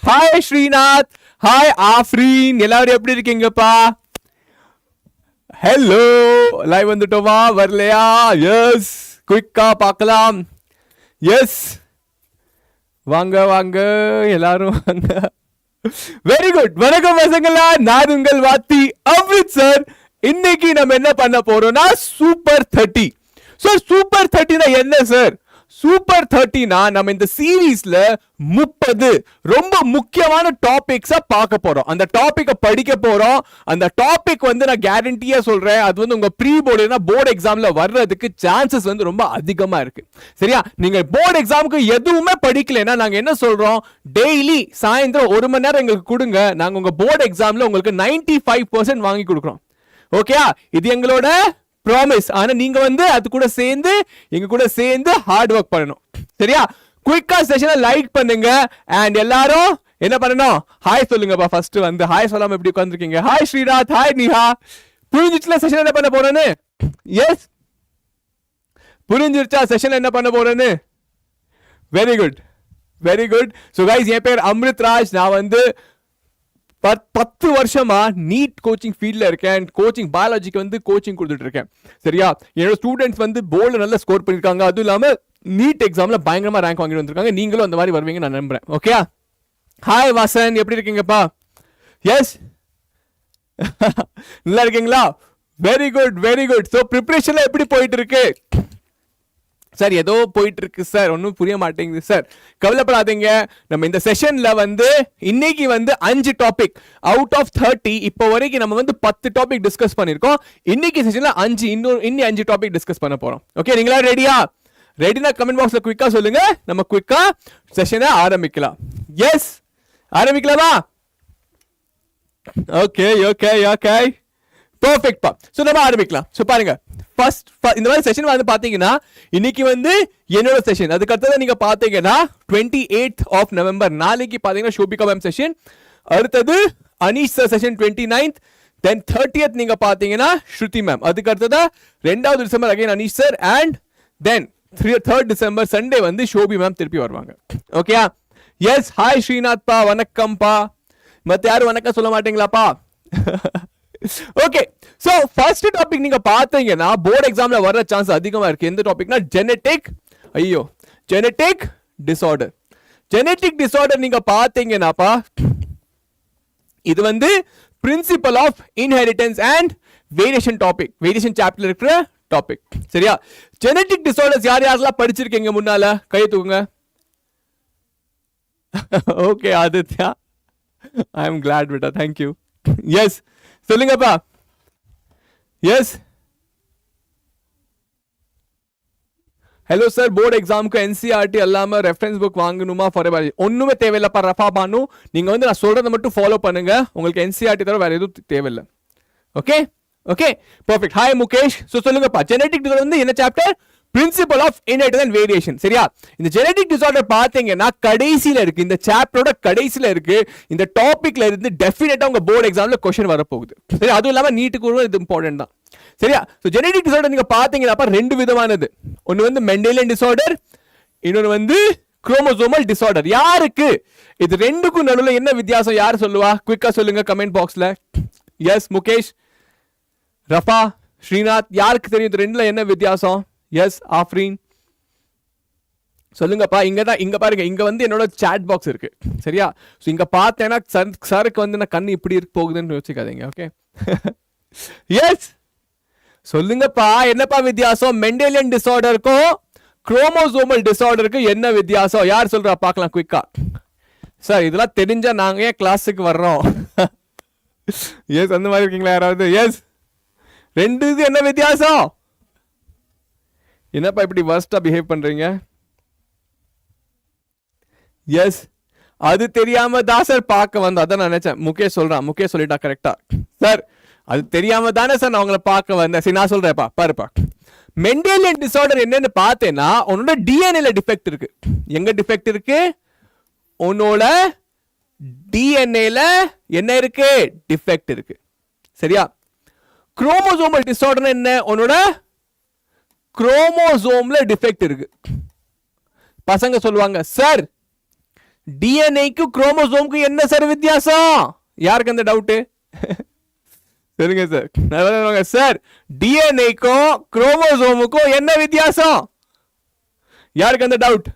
Hi Srinath, hi Afreen, எல்லாரும் எப்படி இருக்கீங்கப்பா? Hello, live வந்துட்டோமா? வரலையா? எஸ், குயிக்கா பார்க்கலாம். எஸ், வாங்க வாங்க எல்லாரும் வாங்க. Very good. வணக்கம் பசங்களா, நான் உங்கள் வாத்தி அம்ரித்சர். இன்னைக்கு நம்ம என்ன பண்ண போறோம்னா சூப்பர் 30. சூப்பர் 30 என்ன சார்? சூப்பர் 30 நம்ம இந்த சீரீஸ்ல 30 ரொம்ப முக்கியமான டாபிக்ஸா பார்க்க போறோம். அந்த டாபிக்கை படிக்க போறோம். அந்த டாபிக் நான் கேரண்டியா சொல்றேன், அது உங்க ப்ரீ போர்டு எக்ஸாம்ல வர்றதுக்கு சான்சஸ் ரொம்ப அதிகமா இருக்கு. சரியா? நீங்க போர்டு எக்ஸாமுக்கு எதுவுமே படிக்கலைன்னா நாங்க என்ன சொல்றோம், டெய்லி சாயந்தரம் 1 மணி நேரம் எங்களுக்கு கொடுங்க, நாங்க உங்க போர்டு எக்ஸாம்ல உங்களுக்கு 95% வாங்கி கொடுக்குறோம். ஓகேயா? இது எங்களோட ப்ராமிஸ். ஆனா நீங்க அது கூட சேர்ந்து எங்க கூட சேர்ந்து ஹார்ட் ஒர்க் பண்ணணும். சரியா? குயிக்கா செஷனை லைக் பண்ணுங்க. அண்ட் எல்லாரும் என்ன பண்ணணும், ஹாய் சொல்லுங்கப்பா. ஃபர்ஸ்ட் ஹாய் சொல்லாம எப்படி உட்கார்ந்துருக்கீங்க? Hi Srinath, hi Niha. புரிஞ்சிச்சுல செஷன் என்ன பண்ண போறேன்னு? எஸ், புரிஞ்சிருச்சா செஷன் என்ன பண்ண போறேன்னு? Very good, very good. So guys, என் பேர் அம்ரித் ராஜ். நான் 10 வருஷமா நீட் கோச்சிங் ஃபீல்ட்ல இருக்கேன். கோச்சிங் பயாலஜிக்கு கோச்சிங் கொடுத்துட்டு இருக்கேன். சரியா? என்னோட ஸ்டூடெண்ட்ஸ் போர்டுல நல்லா ஸ்கோர் பண்ணிருக்காங்க. அதுவும் இல்லாம நீட் எக்ஸாம்ல பயங்கரமா ரேங்க் வாங்கிட்டு வந்திருக்காங்க. நீங்களும் அந்த மாதிரி வருவீங்க நான் நம்புறேன். ஓகே? ஹாய் வாசன், எப்படி இருக்கீங்கப்பா? எஸ், நல்லா இருக்கீங்களா? Very good, very good. So ப்ரிப்பரேஷன்ல எப்படி போயிட்டு இருக்கு சார்? ஏதோ போயிட்டு இருக்கு சார், ஒன்றும் புரிய மாட்டேங்குது சார். கவலைப்படாதீங்க. நம்ம இந்த செஷன்ல இன்னைக்கு 5 டாபிக் அவுட் ஆஃப் 30. இப்போ வரைக்கும் நம்ம 10 டாபிக் டிஸ்கஸ் பண்ணிருக்கோம். இன்னைக்கு செஷன்ல 5 டாபிக் டிஸ்கஸ் பண்ண போறோம். ஓகே, நீங்களா ரெடியா? ரெடினா கமெண்ட் பாக்ஸ்ல குயிக்கா சொல்லுங்க. நம்ம குயிக்கா செஷனை ஆரம்பிக்கலாம். எஸ், ஆரம்பிக்கலாமா? ஓகே ஓகே ஓகே, பெர்ஃபெக்ட் பா. சோ நம்ம ஆரம்பிக்கலாம். சோ பாருங்க, ஃபர்ஸ்ட் இந்த மாதிரி செஷன் பாத்தீங்கன்னா இன்னைக்கு என்னோட செஷன். அதுக்கு அடுத்தது நீங்க பாத்தீங்கன்னா 28th of November நாளைக்கு பாத்தீங்கன்னா ஷோபிகா மேம் செஷன். அடுத்தது அனீஷ் சார் செஷன் 29th. தென் 30th நீங்க பாத்தீங்கன்னா ஸ்ருதி மேம். அதுக்கு அடுத்தது 2வது December again Anish sir. And then 3rd December Sunday Shobi ma'am திருப்பி வருவாங்க. ஓகே? எஸ், ஹாய் ஸ்ரீநாத் பா, வணக்கம் பா. மத்த யாரும் வணக்கம் சொல்ல மாட்டீங்களாப்பா? ஓகே, சோ ஃபர்ஸ்ட் டாபிக் நீங்க பாத்தீங்கன்னா போர்டு எக்ஸாம்ல வர சான்ஸ் அதிகமா இருக்கு. எந்த டாபிக்னா ஜெனெடிக் டிசார்டர். ஜெனெடிக் டிசார்டர் நீங்க பாத்தீங்கன்னாப்பா, இது principle of inheritance and variation topic, variation சாப்டர்ல இருக்கிற டாபிக். சரியா? ஜெனெடிக் டிசார்டர்ஸ் யார் யாரெல்லாம் படிச்சிருக்கீங்க முன்னால கை தூக்குங்க. Okay Aditya, I am glad பெட்டா, தேங்க் யூ. எஸ், சொல்லுங்கப்பா. எஸ், ஹலோ சார், போர்டு எக்ஸாமுக்கு என்சிஆர்டி அல்லாம ரெஃபரன்ஸ் புக் வாங்கணுமா? ஃபார் ஒண்ணுமே தேவையில்லப்பா ரஃபா பானு. நீங்க நான் சொல்றதை மட்டும் ஃபாலோ பண்ணுங்க. உங்களுக்கு என்சிஆர்டி தவிர வேற எதுவும் தேவையில்லை. Okay okay, perfect. Hi Mukesh. So சொல்லுங்கப்பா, ஜெனெடிக் டிசார்டர் என்ன chapter? Principle of inheritance and variation. சரியா? இந்த ஜெனெடிக் டிசார்டர் பாத்தீங்கன்னா கடைசியில இருக்கு, இந்த சாப்டரோட கடைசியில இருக்கு. இந்த டாபிக்ல இருந்து டெஃபினட்டா உங்க போர்டு எக்ஸாம்ல क्वेश्चन வர போகுது. சரி, அதுவும் இல்லாம நீட்டுக்கு இது இம்பார்ட்டன்ட் தான். சரியா? சோ ஜெனெடிக் டிசார்டர் நீங்க பாத்தீங்கன்னா 2 விதமானது. ஒன்னு மெண்டேலியன் டிசார்டர், இன்னொன்னு குரோமோசோமல் டிசார்டர். யாருக்கு இது ரெண்டுக்கும் நடுவுல என்ன வித்தியாசம்? யார் சொல்லுவா? குயிக்கா சொல்லுங்க கமெண்ட் பாக்ஸ்ல. எஸ், முகேஷ், ரஃபா, ஸ்ரீநாத், யாருக்கு தெரியும் இது ரெண்டுல என்ன வித்தியாசம்? எஸ், ஆஃப்ரீன் சொல்லுங்கப்பா. இங்க பாருங்க, இங்க என்னோட சாட் பாக்ஸ் இருக்கு. சரியா? சோ இங்க பார்த்தேன்னா சாருக்கு நான் கண்ணு இப்படி போகுதுன்னு யோசிக்காதீங்க. ஓகே? எஸ், சொல்லுங்கப்பா, என்னப்பா வித்தியாசம்? மெண்டேலியன் டிசார்டருக்கும் குரோமோசோமல் டிசார்டருக்கு என்ன வித்தியாசம்? யார் சொல்றா பார்க்கலாம் குயிக்கா. சார் இதெல்லாம் தெரிஞ்சா நாங்க ஏன் கிளாஸுக்கு வர்றோம்? எஸ், அந்த மாதிரி இருக்கீங்களா யாராவது? எஸ், ரெண்டு இது என்ன வித்தியாசம்? என்னப்பா இப்படி வர்ஸ்டா பிஹேவ் பண்றீங்க? எஸ், அது தெரியாம தான் சார் பார்க்க வந்தேன். அதான் நான் நினைச்சேன். முகேஷ் சொல்றான், முகேஷ் சொல்லிட்டா கரெக்டா. சார் அது தெரியாம தானே சார் நான் உங்களை பார்க்க வந்தேன். சரி, நான் சொல்றேன்ப்பா, பாருப்பா. மெண்டேலியன் டிசார்டர் என்னன்னு பார்த்தேன்னா, உன்னோட டிஎன்ஏல டிஃபெக்ட் இருக்கு. எங்க டிஃபெக்ட் இருக்கு? உன்னோட டிஎன்ஏல என்ன இருக்கு? டிஃபெக்ட் இருக்கு. சரியா? குரோமோசோமல் டிசார்டர் என்ன? உன்னோட குரோமோசோம்ல டிஃபெக்ட் இருக்கு. பசங்க சொல்லுவாங்க, சார் டிஎன்ஏக்கு குரோமோசோம்க்கு என்ன சார் வித்தியாசம்? யாருக்கு அந்த டவுட்? சரிங்க சார். சார் டிஎன்ஏக்கும் குரோமோசோமுக்கும் என்ன வித்தியாசம்? யாருக்கு அந்த டவுட்?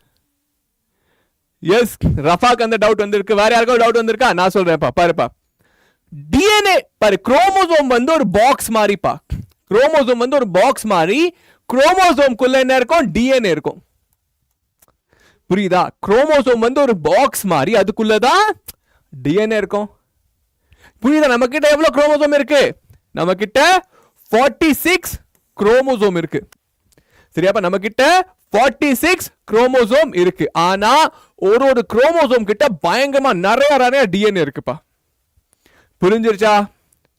எஸ், ரஃபாக்கு அந்த டவுட் வந்திருக்கு. வேற யாருக்கும் டவுட் வந்திருக்கா? நான் சொல்றேன்ப்பா, பாருப்பா. டிஎன்ஏ பாரு, குரோமோசோம் வந்து ஒரு பாக்ஸ் மாதிரிப்பா. குரோமோசோம் வந்து ஒரு பாக்ஸ் மாதிரி. குரோமோசோம்குள்ள என்ன இருக்கும்? டிஎன்ஏ இருக்கும். புரியுதா? குரோமோசோம் வந்து ஒரு பாக்ஸ் மாதிரி, அதுக்குள்ளதான் டிஎன்ஏ இருக்கும். புரியுதா? நம்ம கிட்ட எவ்வளவு குரோமோசோம் இருக்கு? நம்ம கிட்ட 46 குரோமோசோம் இருக்கு. சரியாப்பா? நம்ம கிட்ட 46 குரோமோசோம் இருக்கு. ஆனா ஒரு குரோமோசோம் கிட்ட பயங்கரமா நிறைய டிஎன்ஏ இருக்குப்பா. புரிஞ்சிருச்சா?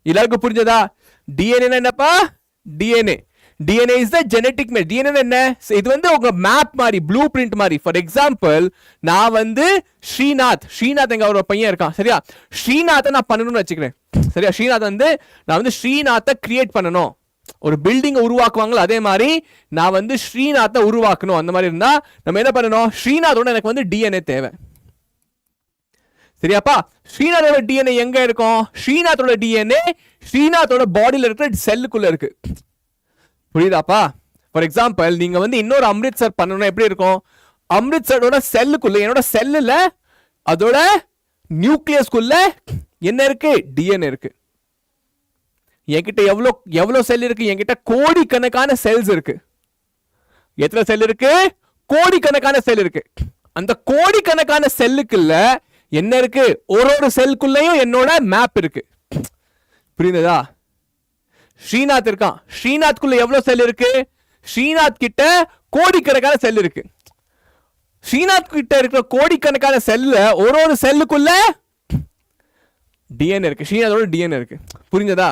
எல்லாருக்கும் புரிஞ்சதா? டிஎன்ஏ என்னப்பா? DNA is the genetic material. DNA என்ன? இது வந்து உங்க மேப் மாதிரி, ப்ளூ பிரிண்ட் மாதிரி. ஃபார் எக்ஸாம்பிள், நான் வந்து ஸ்ரீநாத் எங்க ஒரு பையன் இருக்கான். சரியா? ஸ்ரீநாத்தை நான் பண்ணணும்னு வச்சுக்கிறேன். சரியா? நான் வந்து ஸ்ரீநாத்தை கிரியேட் பண்ணணும். ஒரு பில்டிங்கை உருவாக்குவாங்களோ அதே மாதிரி நான் வந்து ஸ்ரீநாத்தை உருவாக்கணும். அந்த மாதிரி இருந்தா நம்ம என்ன பண்ணணும்? ஸ்ரீநாத்தோட எனக்கு வந்து டிஎன்ஏ தேவை. சரியாப்பா? ஸ்ரீநாத்தோட டிஎன்ஏ எங்க இருக்கும்? ஸ்ரீநாத்தோட டிஎன்ஏ ஸ்ரீநாத்தோட பாடியில இருக்கிற செல்லுக்குள்ள இருக்கு. புரியுதாப்பா? ஃபார் எக்ஸாம்பிள், நீங்க வந்து இன்னொரு அம்ரித்சர் பண்ணணும். எப்படி இருக்கும்? அம்ரித்சரோட செல்லுக்குள்ள, என்னோட செல்லுல, அதோட நியூக்ளியஸ்குள்ள என்ன இருக்கு? டிஎன்ஏ இருக்கு. என்கிட்ட எவ்வளவு செல் இருக்கு? என்கிட்ட கோடிக்கணக்கான செல்ஸ் இருக்கு. எத்தனை செல் இருக்கு? கோடிக்கணக்கான செல் இருக்கு. அந்த கோடிக்கணக்கான செல்லுக்குள்ள என்ன இருக்கு? ஒரு செல்லுக்குள்ளயும் என்னோட மேப் இருக்கு. புரியுதா? ஸ்ரீநாத் இருக்கான். ஸ்ரீநாத்குள்ள எவ்வளவு செல் இருக்கு? ஸ்ரீநாத் கிட்ட கோடிக்கணக்கான செல் இருக்கு. ஸ்ரீநாத் கிட்ட இருக்கிற கோடிக்கணக்கான செல்ல ஒரு செல்லுக்குள்ள டிஎன்ஏ இருக்கு. ஸ்ரீநாத்தோட டிஎன்ஏ இருக்கு. புரிஞ்சதா?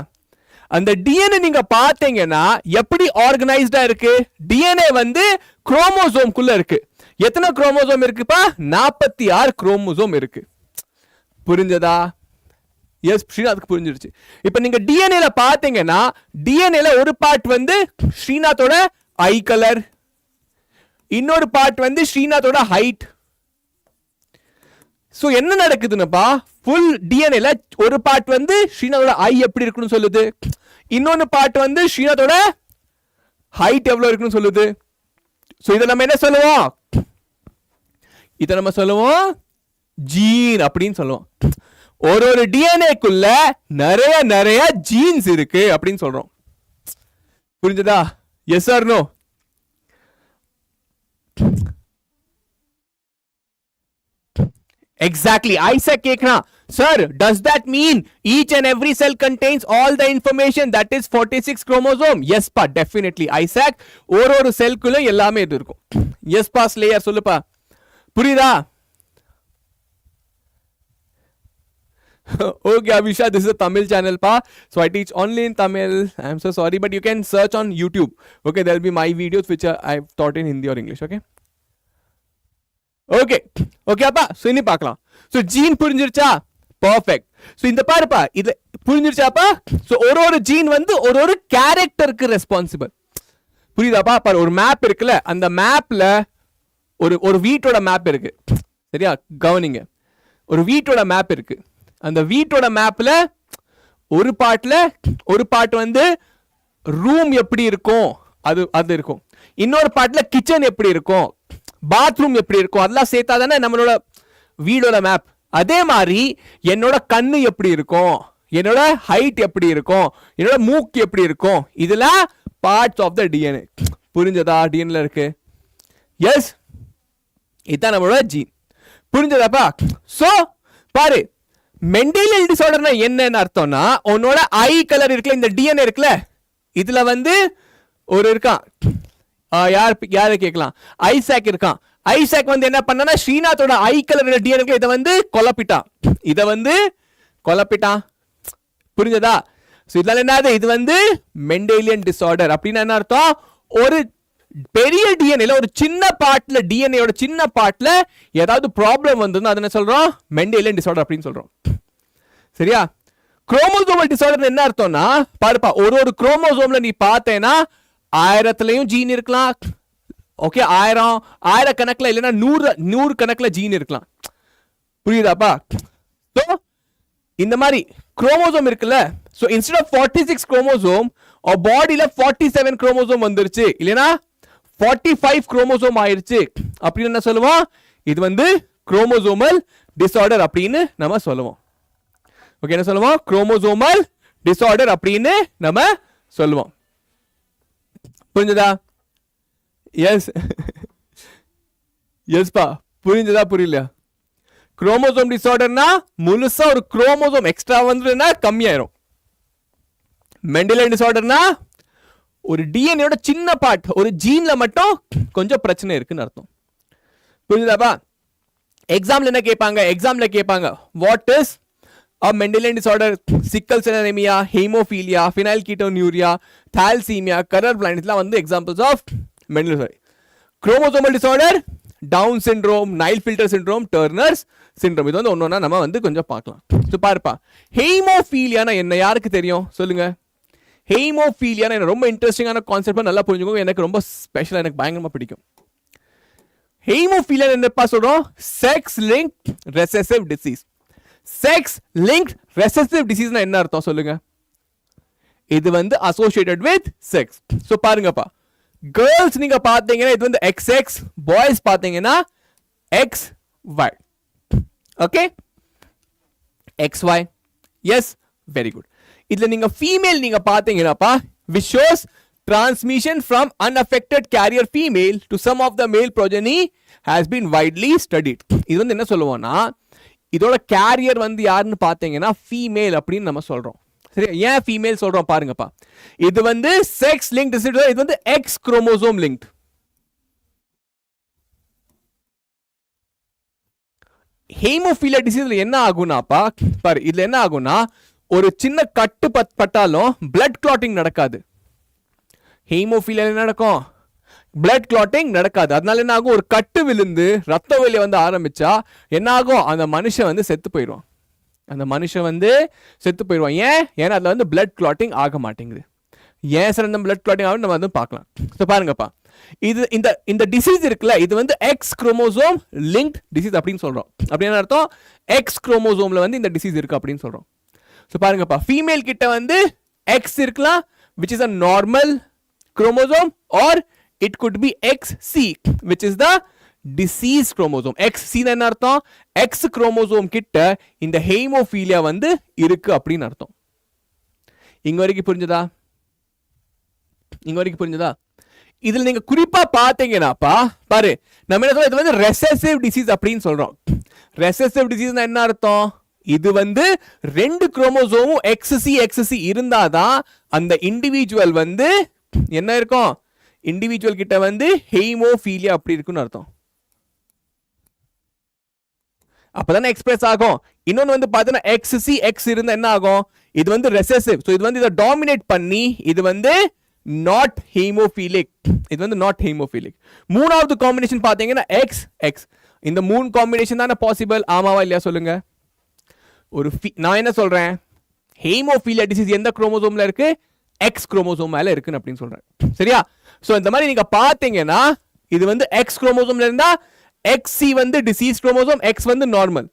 அந்த டிஎன்ஏ நீங்க பாத்தீங்கன்னா எப்படி ஆர்கனைஸ்டா இருக்கு? டிஎன்ஏ வந்து குரோமோசோம்குள்ள இருக்கு. எத்தனை குரோமோசோம் இருக்குப்பா? 46 குரோமோசோம் இருக்கு. புரிஞ்சதா? எஸ், ஸ்ரீநாத்துக்கு புரிஞ்சிருச்சு. இப்ப நீங்க டிஎன்ஏல பாத்தீங்கன்னா, டிஎன்ஏல ஒரு பார்ட் வந்து ஸ்ரீநாத்தோட ஐ கலர், இன்னொரு பார்ட் வந்து ஸ்ரீநாத்தோட ஹைட். சோ என்ன நடக்குதுன்னப்பா, ஃபுல் டிஎன்ஏல ஒரு பார்ட் வந்து ஸ்ரீநாத்தோட ஐ எப்படி இருக்குன்னு சொல்லுது, இன்னொன்னு பார்ட் வந்து ஸ்ரீநாத்தோட ஹைட் எவ்வளவு இருக்குன்னு சொல்லுது. சோ இதை நம்ம என்ன சொல்லுவோம்? இதை நம்ம சொல்லுவோம் ஜீன் அப்படின்னு சொல்லுவோம். ஒரு டிஎன்ஏக்குள்ள நிறைய ஜீன்ஸ் இருக்கு அப்படின்னு சொல்றோம். புரிஞ்சதா? Yes or no? Exactly. Isaac கேக்குறான், sir, does that mean each and every cell contains all the information that is 46 chromosome? Yes pa, definitely. Isaac, ஒரு செல்குள்ள எல்லாமே இது இருக்கும். Yes pa, Slayer சொல்லுப்பா. புரியுதா? Okay, Abhisha, this is a Tamil channel, pa. So I teach only in Tamil. I'm so sorry, but you can search on YouTube. Okay, there will be my videos which I've taught in Hindi or English. Okay. Okay, okay, அப்பா. So இனி பார்க்கலாம். So gene புரிஞ்சிருச்சா? Perfect. So இந்த பாருப்பா, இது புரிஞ்சிருச்சாப்பா? So ஒரு gene வந்து ஒரு கேரக்டருக்கு ரெஸ்பான்சிபிள். புரியுதாப்பா? பாரு, ஒரு மேப் இருக்குல்ல, அந்த மேப்ல ஒரு வீட்டோட மேப் இருக்கு. சரியா? கவனிங்க. ஒரு வீட்டோட மேப் இருக்கு. அந்த வீட்டோட மேப்ல ஒரு பார்ட் வந்து ரூம் எப்படி இருக்கும் அது இருக்கும். இன்னொரு பார்ட்ல கிச்சன் எப்படி இருக்கும், பாத்ரூம் எப்படி இருக்கும், அதெல்லாம் சேர்த்தா தானே நம்மளோட வீடோட மேப். அதே மாதிரி என்னோட கண்ணு எப்படி இருக்கும், என்னோட ஹைட் எப்படி இருக்கும், என்னோட மூக்கு எப்படி இருக்கும், இதெல்லாம் பார்ட்ஸ் ஆஃப் த டிஎன்ஏ. புரிஞ்சதா? டிஎன்ஏல இருக்கு. எஸ், இதுதான் நம்மளோட ஜீன். புரிஞ்சதாப்பா? சோ பாரு, மெண்டலியன் டிசார்டர்னா என்னன்னு அர்த்தம்னா, உன்னோட ஐ கலர் இருக்குல்ல, இந்த டிஎன்ஏ இருக்குல்ல, இதுல வந்து ஒரு இருக்கான், யாரை கேட்கலாம், ஐசாக் இருக்கான். ஐசாக் வந்து என்ன பண்ணா, ஸ்ரீநாத்தோட ஐ கலர் டிஎன்ஏ இதை வந்து கொலப்பிட்டான். புரிஞ்சதா? இதனால என்னது, இது வந்து மெண்டலியன் டிசார்டர். அப்படின்னு என்ன அர்த்தம்? ஒரு பெரிய டிஎன்ஏல ஒரு சின்ன பார்ட்ல, டிஎன்ஏயோட சின்ன பார்ட்ல ஏதாவது ப்ராப்ளம் வந்ததுன்னா அதை என்ன சொல்றோம்? மெண்டலியன் டிசார்டர் அப்படின்னு சொல்றோம். சரியா? குரோமோசோமல் டிசார்டர் என்ன அர்த்தம்னா, பாருப்பா, ஒரு குரோமோசோம்ல நீ பார்த்தேன்னா 1000 ஜீன் இருக்கலாம். ஓகே, 1000 கணக்குல இல்லைன்னா 100 கணக்குல ஜீன் இருக்கலாம். புரியுதாப்பா? ஸோ இந்த மாதிரி குரோமோசோம் இருக்குல்ல, ஸோ இன்ஸ்டெட் ஆஃப் 46 குரோமோசோம் பாடியில 47 குரோமோசோம் வந்துருச்சு, இல்லைன்னா 45 குரோமோசோம் ஆயிருச்சு அப்படின்னு என்ன சொல்லுவோம்? இது வந்து குரோமோசோமல் டிசார்டர் அப்படின்னு நம்ம சொல்லுவோம். ஓகே, என்ன சொல்லுவோம்? குரோமோசோமல் டிசார்டர் அப்படின்னு நம்ம சொல்லுவோம். புரிஞ்சதா? எஸ் எஸ்பா, புரிஞ்சதா புரியல? குரோமோசோம் டிசார்டர்னா முழுசா ஒரு குரோமோசோம் எக்ஸ்ட்ரா வந்துன்னா கம்மியாயிரும். மெண்டலியன் டிசார்டர்னா ஒரு டிஎன்ஏயோட சின்ன பார்ட், ஒரு ஜீன்ல மட்டும் கொஞ்சம் பிரச்சனை இருக்குன்னு அர்த்தம். புரியுதாப்பா? எக்ஸாம்ல என்ன கேட்பாங்க? எக்ஸாம்ல கேட்பாங்க what is a Mendelian disorder, sickle cell anemia, hemophilia, phenylketonuria, thalassemia, color blindness இதெல்லாம் வந்து examples of Mendelian disorder. Chromosomal disorder, Down syndrome, Nail-Filter syndrome, Turner's syndrome. இது வந்து ஒன்னொன்னா நம்ம வந்து கொஞ்சம் பார்க்கலாம். ஸோ பாருப்பா, ஹேமோஃபீலியானா என்ன? யாருக்கு தெரியும் சொல்லுங்க? ஹேமோஃபீலியானா என்ன? ரொம்ப இன்ட்ரெஸ்டிங்கான கான்செப்ட், நல்லா புரிஞ்சுக்கோங்க. எனக்கு ரொம்ப ஸ்பெஷலாக, எனக்கு பயங்கரமா பிடிக்கும். ஹேமோஃபீலியா என்னப்பா சொல்றோம்? Sex linked recessive disease. Sex linked recessive டிசீஸ்னா என்ன அர்த்தம் சொல்லுங்க? இது வந்து அசோசியேட்டட் வித் செக்ஸ். ஸோ பாருங்கப்பா, கேர்ள்ஸ் நீங்க பாத்தீங்கன்னா இது வந்து XX, பாய்ஸ் பாத்தீங்கன்னா XY. Okay, XY. Yes, very good. இதுல நீங்க ஃபீமேல் நீங்க பாத்தீங்கன்னாப்பா, which shows transmission from unaffected carrier female to some of the male progeny has been widely studied. இது வந்து என்ன சொல்லுவோம்னா, இதோட கேரியர் வந்து யாருன்னு பாத்தீங்கன்னா ஃபீமேல் அப்படின்னு நம்ம சொல்றோம். சரி, ஏன் ஃபீமேல் சொல்றோம் பாருங்கப்பா. இது வந்து செக்ஸ் லிங்க் டிசீஸ், இது வந்து எக்ஸ் குரோமோசோம் லிங்க். ஹேமோஃபீலியா டிசீஸ்ல என்ன ஆகும்னாப்பா பாரு, இதுல என்ன ஆகும்னா, ஒரு சின்ன கட்டு பட்டாலும் பிளட் கிளாட்டிங் நடக்காது. ஹேமோஃபீலியா என்ன நடக்கும்? பிளட் கிளாட்டிங் நடக்காது. அதனால என்ன ஆகும்? ஒரு கட்டு விழுந்து ரத்த வெளியே வந்து ஆரம்பிச்சா என்ன ஆகும்? அந்த மனுஷன் வந்து செத்து போயிடுவான். அந்த மனுஷன் வந்து செத்து போயிடுவான். ஏன்? ஏன்னா அதுல வந்து பிளட் கிளாட்டிங் ஆக மாட்டேங்குது. ஏன் சார் அந்த பிளட் கிளாட்டிங் ஆகும் நம்ம வந்து பார்க்கலாம். ஸோ பாருங்கப்பா, இது இந்த டிசீஸ் இருக்குல்ல, இது வந்து எக்ஸ் குரோமோசோம் லிங்க்ட் டிசீஸ் அப்படின்னு சொல்றோம். அப்படின்னு அர்த்தம், எக்ஸ் குரோமோசோம்ல வந்து இந்த டிசீஸ் இருக்கு அப்படின்னு சொல்றோம். ஸோ பாருங்கப்பா, ஃபீமேல் கிட்ட வந்து எக்ஸ் இருக்கலாம், which is a normal chromosome, or it could be XC, which is the disease chromosome. XC என்ன அர்த்தம்? X chromosome கிட்ட இந்த ஹேமோஃபீலியா வந்து இருக்கு அப்படின்னு அர்த்தம். இங்க வரைக்கும் புரிஞ்சதா? இங்க வரைக்கும் புரிஞ்சதா? இதுல நீங்க குறிப்பா பாத்தீங்கன்னாப்பா பாரு, நம்ம என்ன சொல்றோம்? இது வந்து ரெசெசிவ் டிசீஸ் அப்படின்னு சொல்றோம். ரெசெசிவ் டிசீஸ்னா என்ன அர்த்தம்? இது வந்து ரெண்டு குரோமோசோமும் XC இருந்தாதான் அந்த இண்டிவிஜுவல் வந்து என்ன இருக்கும்? இண்டிவிஜுவல் கிட்ட வந்து ஹேமோஃபீலியா அப்படி இருக்குன்னு அர்த்தம். அப்பதானே எக்ஸ்பிரஸ் ஆகும். இன்னொன்னு வந்து பாத்தீங்கன்னா XC இருந்தா என்ன ஆகும்? இது வந்து ரெசெசிவ். சோ இது வந்து இத டாமினேட் பண்ணி இது வந்து நாட் ஹீமோஃபிலிக். இது வந்து நாட் ஹீமோஃபிலிக். மூணாவது காம்பினேஷன் பாத்தீங்கன்னா XX. இந்த மூணு காம்பினேஷன் தானே பாசிபிள்? ஆமாவா இல்லையா சொல்லுங்க? ஒரு நான் என்ன சொல்றேன்? ஹீமோஃபிலியா டிசீஸ் எந்த குரோமோசோம்ல இருக்கு? X குரோமோசோம் மேல இருக்குன்னு அப்படின்னு சொல்றேன். சரியா? சோ இந்த மாதிரி நீங்க பாத்தீங்கன்னா இது வந்து X குரோமோசோம்ல இருந்தா XC வந்து டிசீஸ் குரோமோசோம், X வந்து நார்மல்.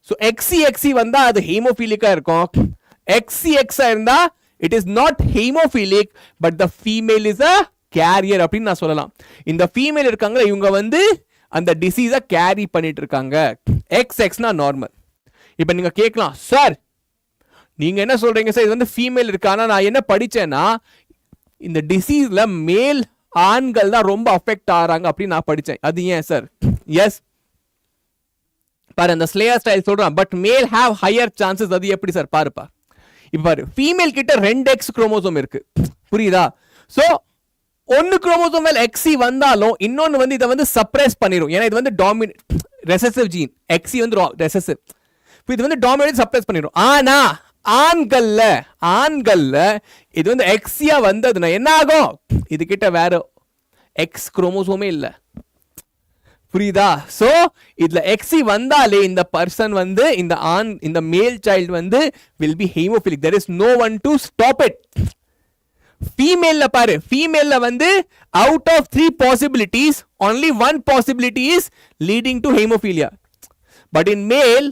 சோ XC வந்தா அது ஹீமோஃபிலிக்கா இருக்கும். XCX இருந்தா it is not hemophilic but the female is a carrier அப்படின்னு நான் சொல்லலாம். இந்த ஃபீமேல் இருக்காங்க, இவங்க வந்து அந்த டிசீஸை கேரி பண்ணிட்டு இருக்காங்க. XXனா நார்மல். இப்போ நீங்க கேட்கலாம், சார் நீங்க என்ன சொல்றீங்க சார், இது வந்து ஃபீமேல் இருக்கு, ஆனா நான் என்ன படிச்சேன்னா இந்த டிசீஸ்ல மேல் ஆண்கள் தான் ரொம்ப அஃபெக்ட் ஆறாங்க அப்படின்னு நான் படிச்சேன். அது ஏன் சார்? எஸ் பாரு, அந்த ஸ்லேயர் ஸ்டைல் சொல்றான், பட் மேல் ஹேவ் ஹையர் சான்சஸ். அது எப்படி சார்? பாருப்பா, இப்ப பாரு, ஃபீமேல் கிட்ட 2X குரோமோசோம் இருக்கு, புரியுதா? சோ ஒன்னு குரோமோசோம் மேல XC வந்தாலும் இன்னொன்னு வந்து இதை வந்து சப்ரஸ் பண்ணிரும். ஏன்னா இது வந்து டாமினேட் ரெசெசிவ் ஜீன், XC வந்து ரெசெசிவ், இது வந்து டாமினேட் சப்ரஸ் பண்ணிரும். ஆனா ஆண்கள்ல இது வந்து XCயா வந்ததுன்னா என்ன ஆகும்? இது கிட்ட வேற X குரோமோசோமே இல்ல, புரியுதா? சோ இதுல XC வந்தாலே இந்த பர்சன் வந்து இந்த மேல் சைல்டு வந்து will be hemophilic. There is no one to stop it. ஃபீமேல்ல பாரு, ஃபீமேல்ல வந்து out of 3 possibilities only one possibility is leading to hemophilia. But in male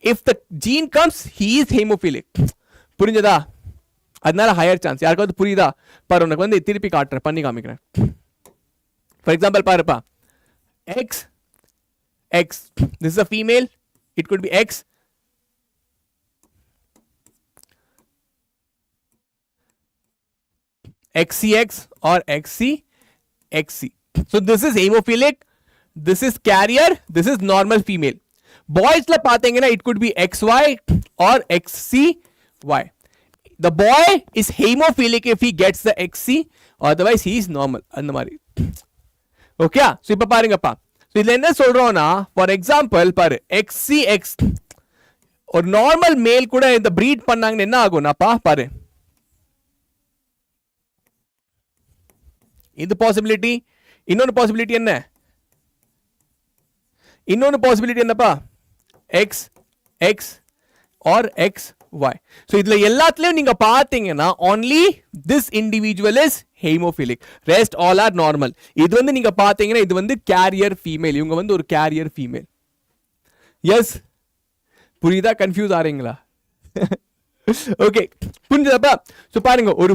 if the gene comes he is hemophilic. புரிஞ்சதா? அதனால higher chance. யாருக்காவது புரியுதா? பாரு உனக்கு வந்து திருப்பி காட்டுறேன், பண்ணி காமிக்கிறேன். ஃபார் எக்ஸாம்பிள் பாருப்பா, x this is a female, it could be x XCX or XC. So this is hemophilic, this is carrier, this is normal female. Boys la pathengena it could be XY or XCY. The boy is hemophilic if he gets the XC, otherwise he is normal. அந்த மாதிரி. Okay, so இப்ப பாருங்கப்பா. So இதுல என்ன சொல்றோம்னா, for example பாரு, XCX ஒரு normal மேல் கூட இந்த பிரீட் பண்ணாங்கன்னு என்ன ஆகும்னாப்பா பாரு, இந்த பாசிபிலிட்டி. இன்னொரு பாசிபிலிட்டி என்ன? இன்னொரு பாசிபிலிட்டி என்னப்பா? X or XY. So இதுல எல்லாத்துலயும் நீங்க பாத்தீங்கன்னா only this individual is hemophilic, rest all are normal. இது வந்து நீங்க பாத்தீங்கன்னா இது வந்து carrier female, இவங்க வந்து ஒரு carrier female. எஸ், புரியுதா? கன்ஃபியூஸ் ஆறீங்களா? ஓகே, புரிஞ்சதப்பா? சோ பாருங்க, ஒரு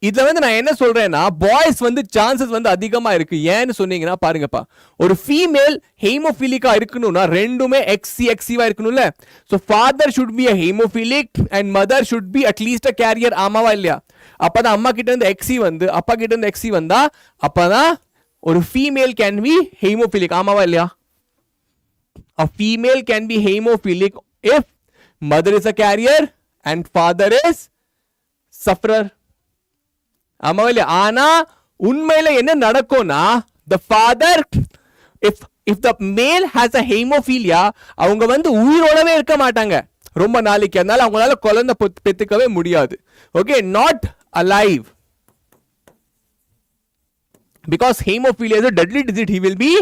இதுல வந்து நான் என்ன சொல்றேன்னா, பாய்ஸ் வந்து சான்சஸ் வந்து அதிகமா இருக்கு. ஏன்னு சொன்னீங்கன்னா பாருங்கப்பா, ஒரு ஃபீமேல் ஹீமோஃபிலிக்கா இருக்கணும்னா ரெண்டுமே XCXY இருக்கணும்ல. So father should be a hemophilic and mother should be at least a carrier. ஆமாவா இல்லையா? அப்பதான் அம்மா கிட்ட இருந்து XC வந்து அப்பா கிட்ட இருந்து XC வந்தா அப்பதான் ஒரு ஃபீமேல் கேன் பி ஹீமோஃபிலிக். ஆமாவா இல்லையா? A female can be hemophilic if mother is a carrier and father is sufferer. ஆமாவா இல்லையா? ஆனா உண்மையில என்ன நடக்கும்னா, the father if the male has a hemophilia, அவங்க வந்து உயிரோடவே இருக்க மாட்டாங்க ரொம்ப நாளைக்கு. அதனால அவங்களால குழந்தை பெத்துக்கவே முடியாது. Okay, not alive, because hemophilia is a deadly disease, he will be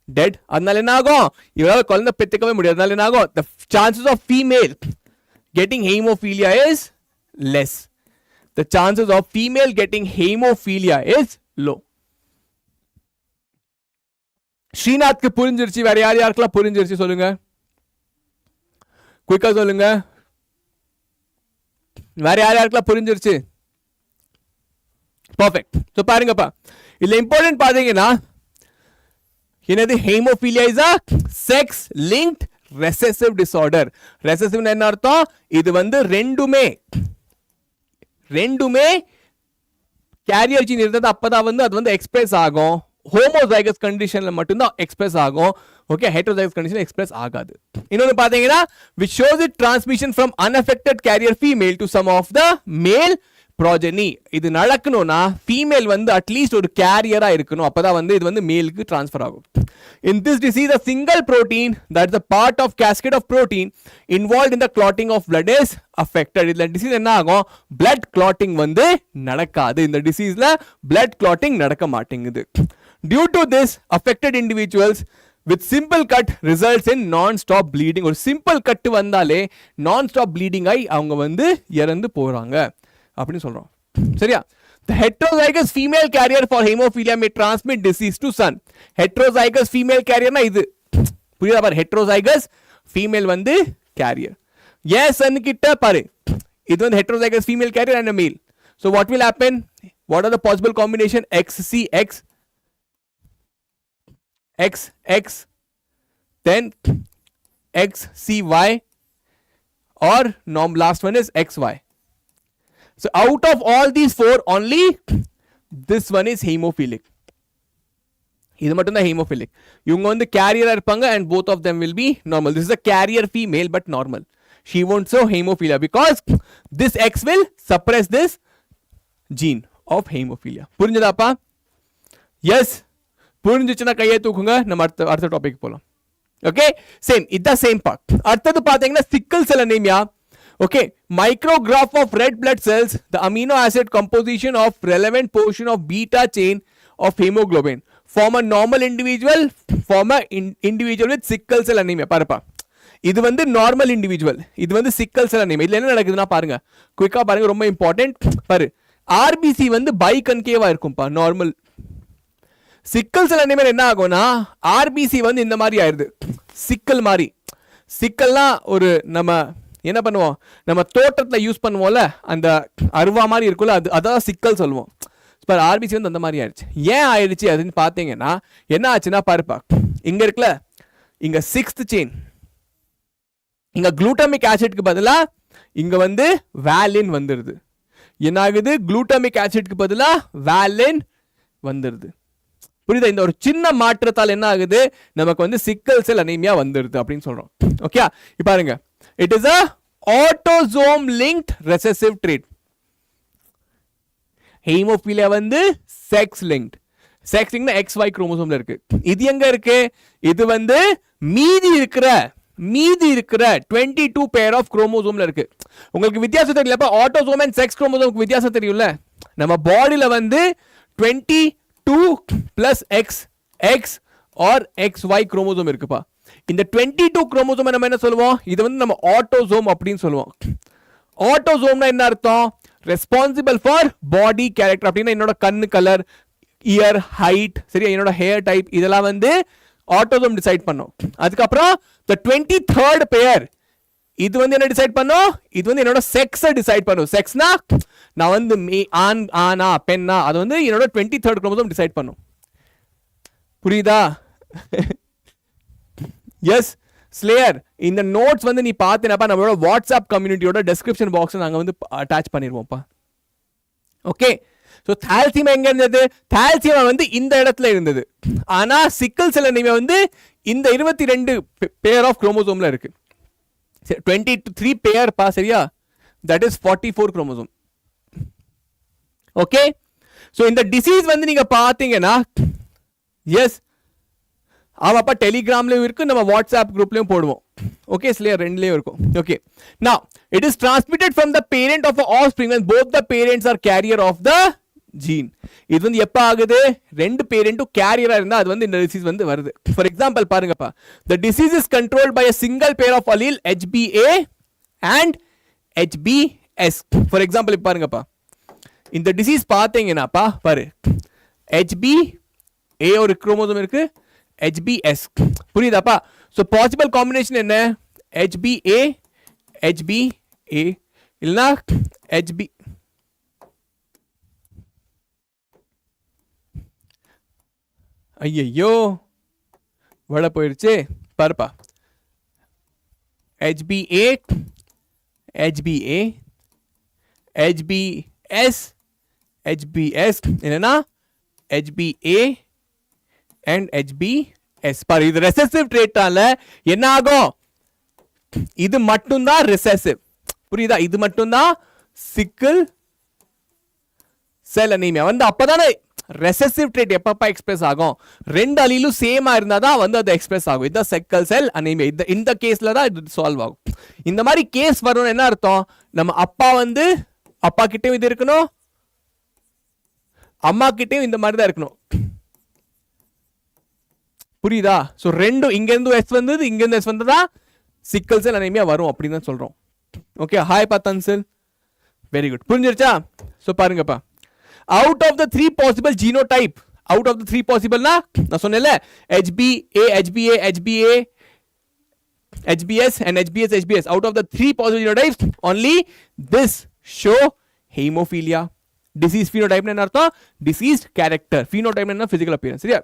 dead. அதனால என்ன ஆகும்? இவரால குழந்தை பெத்துக்கவே முடியாது. அதனால என்ன ஆகும்? The chances of female getting hemophilia is less. The chances of female getting hemophilia is low. ஸ்ரீநாத்க்கு புரிஞ்சிருச்சு. வேற யார் யாருக்கெல்லாம் புரிஞ்சிருச்சு சொல்லுங்க, குயிக்கா சொல்லுங்க. வேற யார் யாருக்கெல்லாம் புரிஞ்சிருச்சு? பர்ஃபெக்ட். சோ பாருங்கப்பா, இதுல இம்பார்ட்டன்ட் பாத்தீங்கன்னா என்னது? Haemophilia is a sex linked recessive disorder. recessive என்ன அர்த்தம்? இது வந்து ரெண்டுமே கேரியர் ஜீன் இருந்தது அப்பதான் வந்து அது வந்து எக்ஸ்பிரஸ் ஆகும். ஹோமோசைகஸ் கண்டிஷன்ல மட்டும்தான் எக்ஸ்பிரஸ் ஆகும். ஓகே, ஹெட்ரோசைகஸ் கண்டிஷன் எக்ஸ்பிரஸ் ஆகாது. இன்னொன்னு பாத்தீங்கன்னா, which shows it transmission from unaffected carrier female to some of the male progeny. இது நடக்கணும்னா ஃபீமேல் வந்து அட்லீஸ்ட் ஒரு கேரியரா இருக்கணும், அப்பதான் வந்து இது வந்து மேலுக்கு டிரான்ஸ்ஃபர் ஆகும். In this disease, a single protein, that's a part of cascade of protein involved in the clotting of blood is affected. இதுல டிசீஸ் என்ன ஆகும்? blood clotting வந்து நடக்காது. இந்த டிசீஸ்ல blood clotting நடக்க மாட்டேங்குது. Due to this, affected individuals with simple cut results in non-stop bleeding. ஒரு simple cut வந்தாலே non-stop bleeding ஆகி அவங்க வந்து இறந்து போறாங்க அப்படின்னு சொல்றோம். சரியா? The heterozygous female carrier for hemophilia may transmit disease to son. Heterozygous female carrier na இது புரியுதா பாரு? heterozygous female வந்து carrier. Yes, son கிட்ட பாரு, இது வந்து heterozygous female carrier and a male. So what will happen? What are the possible combination? XCX, XX, then XCY, or last one is XY. So out of all these four, only this one is hemophilic. இது மட்டும் தான் hemophilic. இவங்க வந்து கேரியரா இருப்பாங்க and both of them will be normal. This is a carrier female but normal. She won't show hemophilia because this X will suppress this gene of hemophilia. புரிஞ்சதாப்பா? Yes, புரிஞ்சிச்சுன்னா கையை தூக்குங்க. நம்ம அடுத்த டாபிக் போலாம். ஓகே, சேம் இதான் same part. அடுத்தது பாத்தீங்கன்னா sickle cell anemia. Okay, micrograph of red blood cells, the amino acid composition of relevant portion of beta chain of hemoglobin form a normal individual, form a individual with sickle cell anemia. பாருப்பா, இது வந்து normal individual, இது வந்து sickle cell anemia. இதுல என்ன நடக்குதுன்னா பாருங்க, குயிக்கா பாருங்க, ரொம்ப இம்பார்ட்டன்ட். பாரு, ஆர்பிசி வந்து பை கன்கேவா இருக்கும்பா நார்மல். சிக்கல் செல் அனிமியா என்ன ஆகும்னா ஆர்பிசி வந்து இந்த மாதிரி ஆயிருது, சிக்கல் மாதிரி. சிக்கல்லாம் ஒரு நம்ம என்ன பண்ணுவோம், நம்ம தோட்டத்தில் யூஸ் பண்ணுவோம்ல, அந்த அருவா மாதிரி இருக்கும்ல, அதான் சிக்கல் சொல்லுவோம். இப்போ ஆர்பிசி வந்து அந்த மாதிரி ஆயிடுச்சு. ஏன் ஆயிடுச்சு அதுன்னு பார்த்தீங்கன்னா என்ன ஆச்சுன்னா பாருப்பா, இங்கே இருக்குல்ல, இங்கே 6th செயின், இங்கே குளூட்டமிக் ஆசிட்க்கு பதிலாக இங்கே வந்து வேலின் வந்துடுது. என்ன ஆகுது, குளூட்டமிக் ஆசிட்க்கு பதிலாக வேலின் வந்துடுது. புரியுதா? இந்த ஒரு சின்ன மாற்றத்தால் என்ன ஆகுது, நமக்கு வந்து சிக்கல் செல் அனீமியா வந்துடுது அப்படின்னு சொல்றோம். ஓகே, இப்போ பாருங்க, it is a autosome linked recessive trait. Haemophilia வந்து செக்ஸ் லிங்க்ட். செக்ஸ் லிங்க்னா XY குரோமோசோம்ல இருக்கு. இது எங்க இருக்கு, இது வந்து மீதி இருக்கிற 22 பேர் ஆஃப் குரோமோசோம்ல இருக்கு. உங்களுக்கு வித்தியாசம் தெரியல, ஆட்டோசோம் அண்ட் செக்ஸ் குரோமோசோம்க்கு வித்தியாசம் தெரியும்ல. நம்ம பாடியில வந்து 22 plus X or XY chromosome இருக்குப்பா. இந்த 22 குரோமோசோம் நம்ம என்ன சொல்லுவோம், இது வந்து நம்ம ஆட்டோசோம் அப்படின்னு சொல்லுவோம். ஆட்டோசோம்னா என்ன அர்த்தம், ரெஸ்பான்சிபிள் ஃபார் பாடி கேரக்டர். அப்படின்னா என்னோட கண்ணு கலர், இயர் ஹைட், சரியா, என்னோட ஹேர் டைப், இதெல்லாம் வந்து ஆட்டோசோம் டிசைட் பண்ணும். அதுக்கப்புறம் the 23rd பேர், இது வந்து என்ன டிசைட் பண்ணும், இது வந்து என்னோட செக்ஸை டிசைட் பண்ணும். செக்ஸ்னா நான் வந்து ஆனா பெண்ணா, அது வந்து என்னோட 23rd குரோமோசோம் டிசைட் பண்ணும். புரியுதா? எஸ் ஸ்லேயர், இந்த நோட்ஸ் வந்து நீ பார்த்தேனப்பா, நம்மளோட வாட்ஸ்அப் கம்யூனிட்டியோட டெஸ்கிரிப்ஷன் பாக்ஸ் நாங்கள் வந்து அட்டாச் பண்ணிடுவோம்ப்பா. ஓகே, ஸோ தால்சியம் எங்க இருந்தது, தால்சியம் வந்து இந்த இடத்துல இருந்தது. ஆனா சிக்கல் செல் அனீமியா வந்து இந்த 22 பேர் ஆஃப் குரோமோசோம்ல இருக்கு. 23 பேர் பா, சரியா, that is 44 chromosome. Okay, so இந்த டிசீஸ் வந்து நீங்க பார்த்தீங்கன்னா, எஸ் ஆமாப்பா, டெலிகிராம்லயும் இருக்கு, நம்ம வாட்ஸ்அப் குரூப்லயும் போடுவோம். ஓகே ஸ்லேயர், ரெண்டுலயும் இருக்கும். Okay, now it is transmitted from the parent of the offspring when both the parents are carrier of the gene. இது வந்து எப்ப ஆகுது, ரெண்டு பேரண்ட்டும் கேரியரா இருந்தா அது வந்து இந்த டிசீஸ் வந்து வருது. ஃபார் எக்ஸாம்பிள் பாருங்கப்பா, the disease is controlled by a single pair of allele HBA and HBS. For example இப்ப பாருங்கப்பா, இந்த டிசீஸ் பார்த்தீங்கன்னாப்பா பாரு, HBA ஒரு குரோமோசோம் இருக்கு, HBS. புரியுதாப்பா? ஸோ பாசிபிள் காம்பினேஷன் என்ன, HBA இல்லைன்னா HB. ஐயோ வட போயிடுச்சு பாருப்பா, HBA HBS என்னன்னா HBA and HBS. பாரு, இது ரெசசிவ் ட்ரேட்டால என்ன ஆகும், இது மட்டும்தான் ரெசசிவ். புரியுதா? இது மட்டும்தான் சிக்கல் செல் அனீமியா வந்து அப்பதானே ரெசசிவ் ட்ரேட் எப்பப்பா எக்ஸ்பிரஸ் ஆகும், ரெண்டு அலீலும் சேமா இருந்தாதான் வந்து அது எக்ஸ்பிரஸ் ஆகும். இதுதான் சிக்கல் செல் அனீமியா. இந்த கேஸ்ல தான் இது சால்வ் ஆகும். இந்த மாதிரி கேஸ் வரணும் என்ன அர்த்தம், நம்ம அப்பா கிட்டயும் இது இருக்கணும், அம்மா கிட்டயும் இந்த மாதிரி தான் இருக்கணும். புரியுதா? சோ ரெண்டும் இங்க இருந்து எஸ் வந்தது, இங்க இருந்து எஸ் வந்ததா சிக்கல் செல் அனீமியா வரும் அப்படின்னு தான் சொல்றோம். Okay, hi Pathansal, very good, புரிஞ்சிருச்சா? சோ பாருங்கப்பா, out of the 3 possible genotype, out of the 3 பாசிபிள்னா நான் சொன்னேன்ல, HBA HBS and HBS, out of the 3 possible genotypes only this show hemophilia. Disease phenotype என்ன அர்த்தம், diseased character, phenotype என்ன physical appearance. சரியா?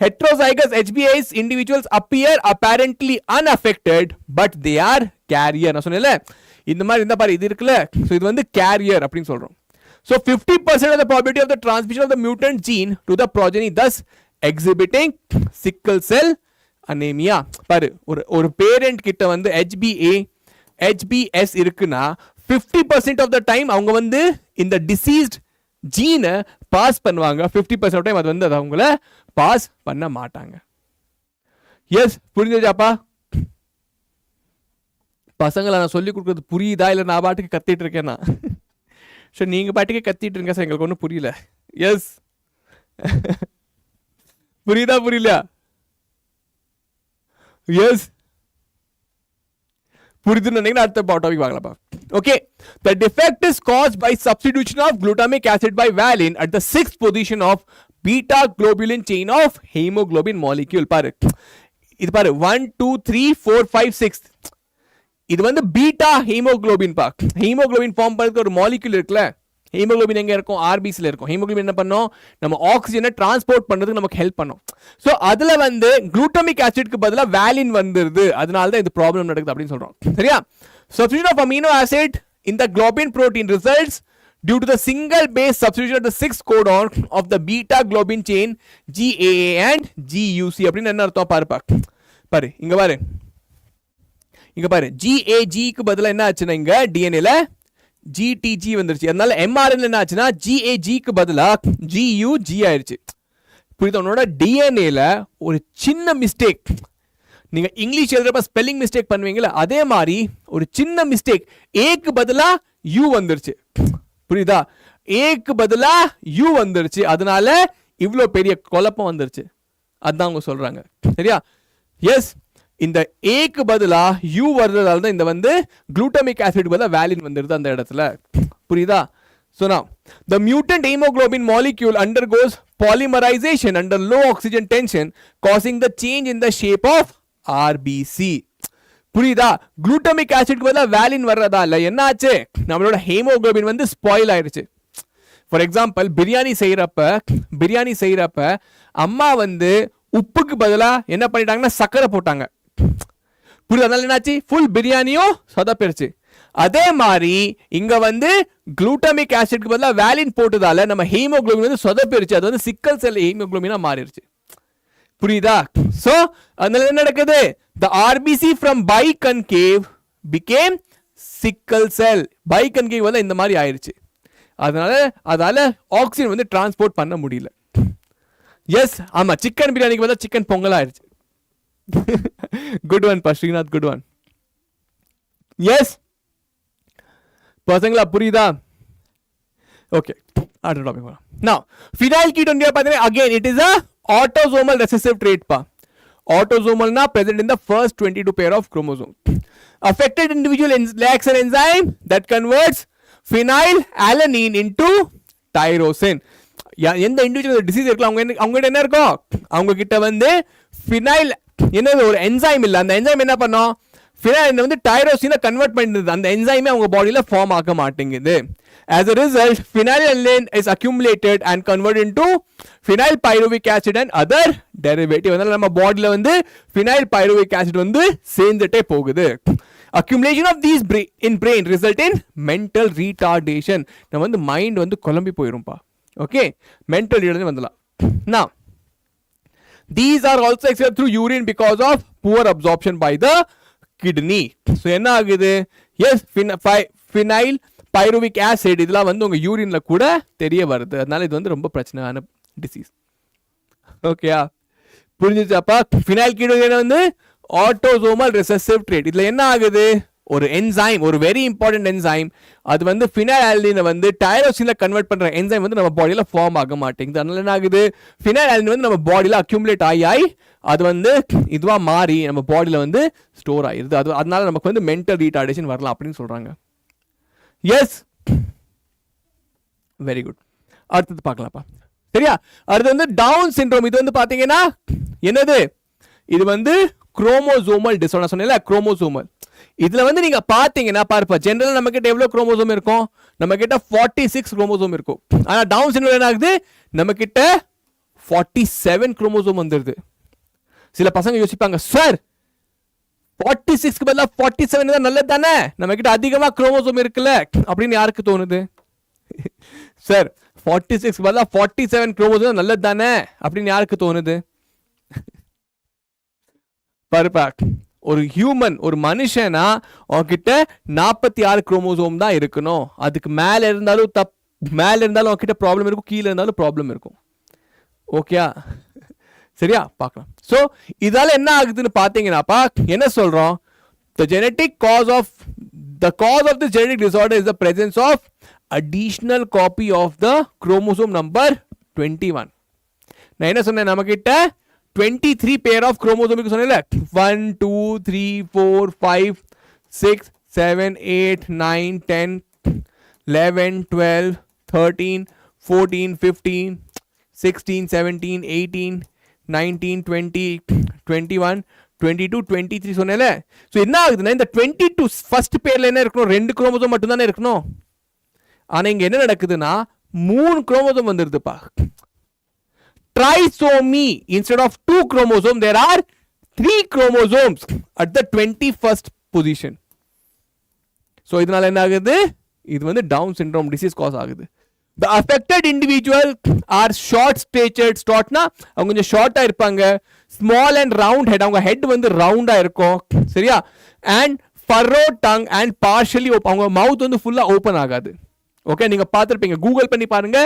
Heterozygous HBS individuals appear apparently unaffected but they are carrier. நான் சொன்னேன்ல, இந்த மாதிரி இருந்தா பாரு, இது இருக்குல்ல, சோ இது வந்து carrier அப்படின்னு சொல்றோம். So 50% of the probability of the transmission of the mutant gene to the progeny, thus exhibiting sickle cell anemia. பாரு, ஒரு பேரண்ட் கிட்ட வந்து HBA HBS இருக்குன்னா 50% of the time அவங்க வந்து இந்த டிசீஸ்ட் ஜீனை பாஸ் பண்ணுவாங்க, 50% of டைம் அது வந்து அது அவங்கள பாஸ் பண்ண மாட்டாங்க. எஸ், புரிஞ்சுச்சாப்பா? பசங்களை நான் சொல்லி கொடுக்குறது புரியுதா இல்லை நான் பாட்டுக்கு கத்திட்டு இருக்கேன்னா? ஸோ நீங்க பாட்டுக்கு கத்திட்டு இருங்க சார், எங்களுக்கு ஒன்றும் புரியல. எஸ், புரியுதா புரியலையா? எஸ், புரியுதுன்னு நினைக்கிறேன். அடுத்த டாபிக் வாங்கலாம்ப்பா. Okay, the defect is caused by substitution of glutamic acid by valine at the 6th position of beta globulin chain of hemoglobin molecule. பாரு, இது பாரு 1 2 3 4 5 6 இது வந்து பீட்டா ஹீமோகுளோபின் பா. ஹீமோகுளோபின் ஃபார்ம் பண்ணுறதுக்கு ஒரு மாலிக்யூல் இருக்குல்ல, ஹீமோகுளோபின் எங்கே இருக்கும், ஆர்பிசியில் இருக்கும். ஹீமோகுளோபின் என்ன பண்ணோம், நம்ம ஆக்சிஜனை டிரான்ஸ்போர்ட் பண்ணுறதுக்கு நமக்கு ஹெல்ப் பண்ணும். ஸோ அதில் வந்து குளூட்டமிக் ஆசிட்க்கு பதிலாக வேலின் வந்துருது, அதனால தான் இந்த ப்ராப்ளம் நடக்குது அப்படின்னு சொல்கிறோம். சரியா? Substitution of amino acid in the globin protein results due to the single base substitution of the 6 codon of the beta globin chain GAA and GUC. அப்படின்னு என்ன அர்த்தம் பாரு பாரு இங்க பாரு, இங்க பாரு GAG க்கு பதிலா என்ன ஆச்சுன்னா இங்க DNA ல GTG வந்துருச்சு. அதனால mRNA என்ன ஆச்சுன்னா GAG க்கு பதிலா GUG ஆயிருச்சு. புரியுதா? உன்னோட DNA ல ஒரு சின்ன மிஸ்டேக், நீங்க இங்கிலீஷ் எழுதுறப்ப ஸ்பெல்லிங் மிஸ்டேக் பண்ணுவீங்களா, அதே மாதிரி ஒரு சின்ன மிஸ்டேக், ஏக்கு பதிலா யூ வந்துருச்சு. புரியுதா? ஏக்கு பதிலா யூ வந்துருச்சு, அதனால இவ்வளோ பெரிய குழப்பம் வந்துருச்சு. அதுதான் அவங்க சொல்றாங்க. சரியா? எஸ், இந்த ஏக்கு பதிலா யூ வர்றதால தான் இந்த வந்து குளூட்டமிக் ஆசிட் பதிலா வேலின் வந்துருது அந்த இடத்துல. புரியுதா? So now the mutant hemoglobin molecule undergoes polymerization under low oxygen tension, causing the change in the shape of RBC. புரியுதா? குளூட்டமிக் ஆசிட் பதிலா வேலின் வர்றதா இல்ல, என்ன ஆச்சு, நம்மளோட ஹீமோகுளோபின் வந்து ஸ்பாயில் ஆயிருச்சு. ஃபார் எக்ஸாம்பிள் பிரியாணி செய்யறப்ப அம்மா வந்து உப்புக்கு பதிலா என்ன பண்ணிட்டாங்கன்னா சக்கரை போட்டாங்க. புரியுதா? அதனால என்னாச்சு, ஃபுல் பிரியாணியும் சொதப்பிருச்சு. அதே மாதிரி இங்க வந்து குளூட்டமிக் ஆசிட்க்கு பதிலா வேலின் போட்டதால நம்ம ஹீமோகுளோபின் வந்து சொதப்பிருச்சு, அது வந்து சிக்கல் செல் ஹீமோகுளோபினா மாறிடுச்சு. புரியுதா? சோ அதனால என்ன நடக்குது, the RBC from biconcave became sickle cell. biconcave வந்து இந்த மாதிரி ஆயிருச்சு. அதனால ஆக்சிஜன் வந்து டிரான்ஸ்போர்ட் பண்ண முடியல. எஸ், ஆமா, சிக்கன் பிரியாணிக்கு பதிலா சிக்கன் பொங்கல் ஆயிருச்சு. Good one Srinath, good one. Yes பசங்களா, புரியுதா? ஓகே, அடுத்த டாபிக் போலாம். Now phenyl ketone பாத்தீங்கன்னா again it is a autosomal recessive trait pa. Autosomal na present in the first 22 pair of chromosome. Affected individual lacks an enzyme that converts phenylalanine into tyrosine. எந்த individual disease இருக்கலாம், அவங்க என்ன இருக்கும், அவங்க கிட்ட வந்து phenyl என்னது ஒரு என்சைம் இல்ல, அந்த என்சைம் என்ன பண்ணும், ஃபினைல் வந்து டைரோசினை கன்வெர்ட் பண்ணுது, அந்த என்சைமே அவங்க பாடியில ஃபார்ம் ஆக மாட்டேங்குது. As a result, phenylalanine is accumulated and converted into phenyl pyruvic acid and other derivative. அதனால நம்ம பாடியில வந்து phenyl pyruvic acid வந்து சேர்ந்துட்டே போகுது. Accumulation of these in brain result in mental retardation. நம்ம வந்து மைண்ட் வந்து குழம்பி போயிரும்பா. ஓகே, மென்டல் ரிட்டார்டேஷன் வந்துலாம். Now these are also excreted through urine because of poor absorption by the kidney. So என்ன ஆகுது, yes, phenyl பைருவிக் ஆசிட் இதெல்லாம் வந்து உங்க யூரின்ல கூட தெரிய வருது. அதனால இது வந்து ரொம்ப பிரச்சனையான டிசீஸ். ஓகேயா, புரிஞ்சுச்சாப்பா? ஃபினைல் கீட்டோன் வந்து ஆட்டோசோமல் ரெசசிவ் ட்ரேட். இதுல என்ன ஆகுது, ஒரு என்சைம், ஒரு வெரி இம்பார்ட்டன்ட் என்சைம், அது வந்து ஃபினைலாலனினை வந்து டைரோசின்ல கன்வெர்ட் பண்ற என்சைம் வந்து நம்ம பாடியில ஃபார்ம் ஆக மாட்டேங்குது. அதனால என்ன ஆகுது, ஃபினைலாலனின் வந்து நம்ம பாடியில அக்யூமுலேட் ஆகி அது வந்து இதுவா மாறி நம்ம பாடியில வந்து ஸ்டோர் ஆயிருது. அதனால நமக்கு வந்து மென்டல் ரீட்டார்டேஷன் வரலாம் அப்படின்னு சொல்றாங்க. Yes, very good. அடுத்தது பார்க்கலாம்ப்பா. சரியா? அடுத்து வந்து டவுன் சிண்ட்ரோம். இது வந்து பாத்தீங்கன்னா என்னது, இது வந்து குரோமோசோமல் டிசார்டர் சொன்னேன்ல, குரோமோசோமல். இதுல வந்து நீங்க பாத்தீங்கன்னா பாருப்பா, ஜெனரலா நம்ம கிட்ட எவ்வளவு குரோமோசோம் இருக்கும், நம்ம கிட்ட 46 குரோமோசோம் இருக்கும். ஆனா டவுன் சிண்ட்ரோம் என்ன ஆகுது, நம்ம கிட்ட 47 குரோமோசோம் வந்துருது. சில பசங்க யோசிப்பாங்க, சார் 46க்கு பதிலா 47 தான் நல்லது தானே, நம்ம கிட்ட அதிகமா குரோமோசோம் இருக்குல்ல அப்படின்னு யாருக்கு தோணுது? சார் 46க்கு பதிலா 47 குரோமோசோம் நல்லது தானே அப்படின்னு யாருக்கு தோணுது? பாருப்பா, ஒரு ஹியூமன், ஒரு மனுஷனா அவன்கிட்ட 46 குரோமோசோம் தான் இருக்கணும். அதுக்கு மேல இருந்தாலும் அவன்கிட்ட ப்ராப்ளம் இருக்கும், கீழே இருந்தாலும் ப்ராப்ளம் இருக்கும். ஓகே, சரியா? பார்க்கலாம். சோ இதால என்ன ஆகுதுன்னு பாத்தீங்கன்னாப்பா, என்ன சொல்றோம், the cause of the genetic disorder is the presence of additional copy of the chromosome number 21. நான் என்ன சொன்னேன், நம்ம கிட்ட 23 pair of chromosome சொன்னேன்ல, 1 2 3 4 5 6 7 8 9 10 11 12 13 14 15 16 17 18 19 20 21 22 23 சொன்னேல. ஸோ என்ன ஆகுதுன்னா இந்த 22 ஃபர்ஸ்ட் பேர்ல என்ன இருக்கணும், 2 குரோமோசோம் மட்டும் தானே இருக்கணும். ஆனா இங்க என்ன நடக்குதுன்னா 3 chromosome வந்துருதுப்பா. Trisomy, instead of 2 chromosomes there are 3 chromosomes at the 21st position. So இதனால என்ன ஆகுது, இது வந்து டவுன் சிண்ட்ரோம் டிசீஸ் காஸ் ஆகுது. The affected individual are short statured. shortனா அவங்க கொஞ்சம் ஷார்ட்டா இருப்பாங்க. small and round head, அவங்க ஹெட் வந்து ரவுண்டா இருக்கும், சரியா. and furrowed tongue and partially open, அவங்க மவுத் வந்து ஃபுல்லா ஓபன் ஆகாது. ஓகே, நீங்க பார்த்திருப்பீங்க, கூகுள் பண்ணி பாருங்க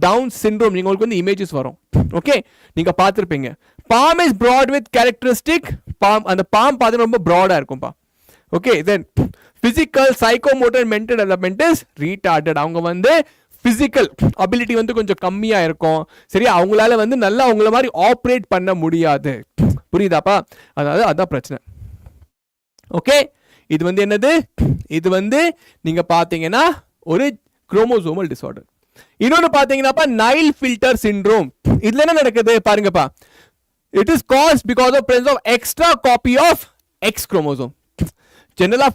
டவுன் சிண்ட்ரோம், நீங்க உங்களுக்கு வந்து இமேஜஸ் வரும். ஓகே, நீங்க பார்த்திருப்பீங்க. palm is broad with characteristic palm, அந்த palm பாத்தீங்கன்னா ரொம்ப broad-ஆ இருக்கும்பா. Okay, then physical, psychomotor, mental development is retarded. அவங்க வந்து physical ability வந்து கொஞ்சம் கம்மியா இருக்கும், சரியா. அவங்களால வந்து நல்லா அவங்கள மாதிரி ஆப்ரேட் பண்ண முடியாது. புரியுதாப்பா? அதாவது அதான் பிரச்சனை. ஓகே, இது வந்து என்னது, இது வந்து நீங்க பாத்தீங்கன்னா ஒரு குரோமோசோமல் டிசார்டர். இன்னொன்னு பாத்தீங்கன்னா நைல் ஃபில்டர் சிண்ட்ரோம். இதுல என்ன நடக்குது பாருங்கப்பா. It is caused because of presence of extra copy of X chromosome. ஜெனரலா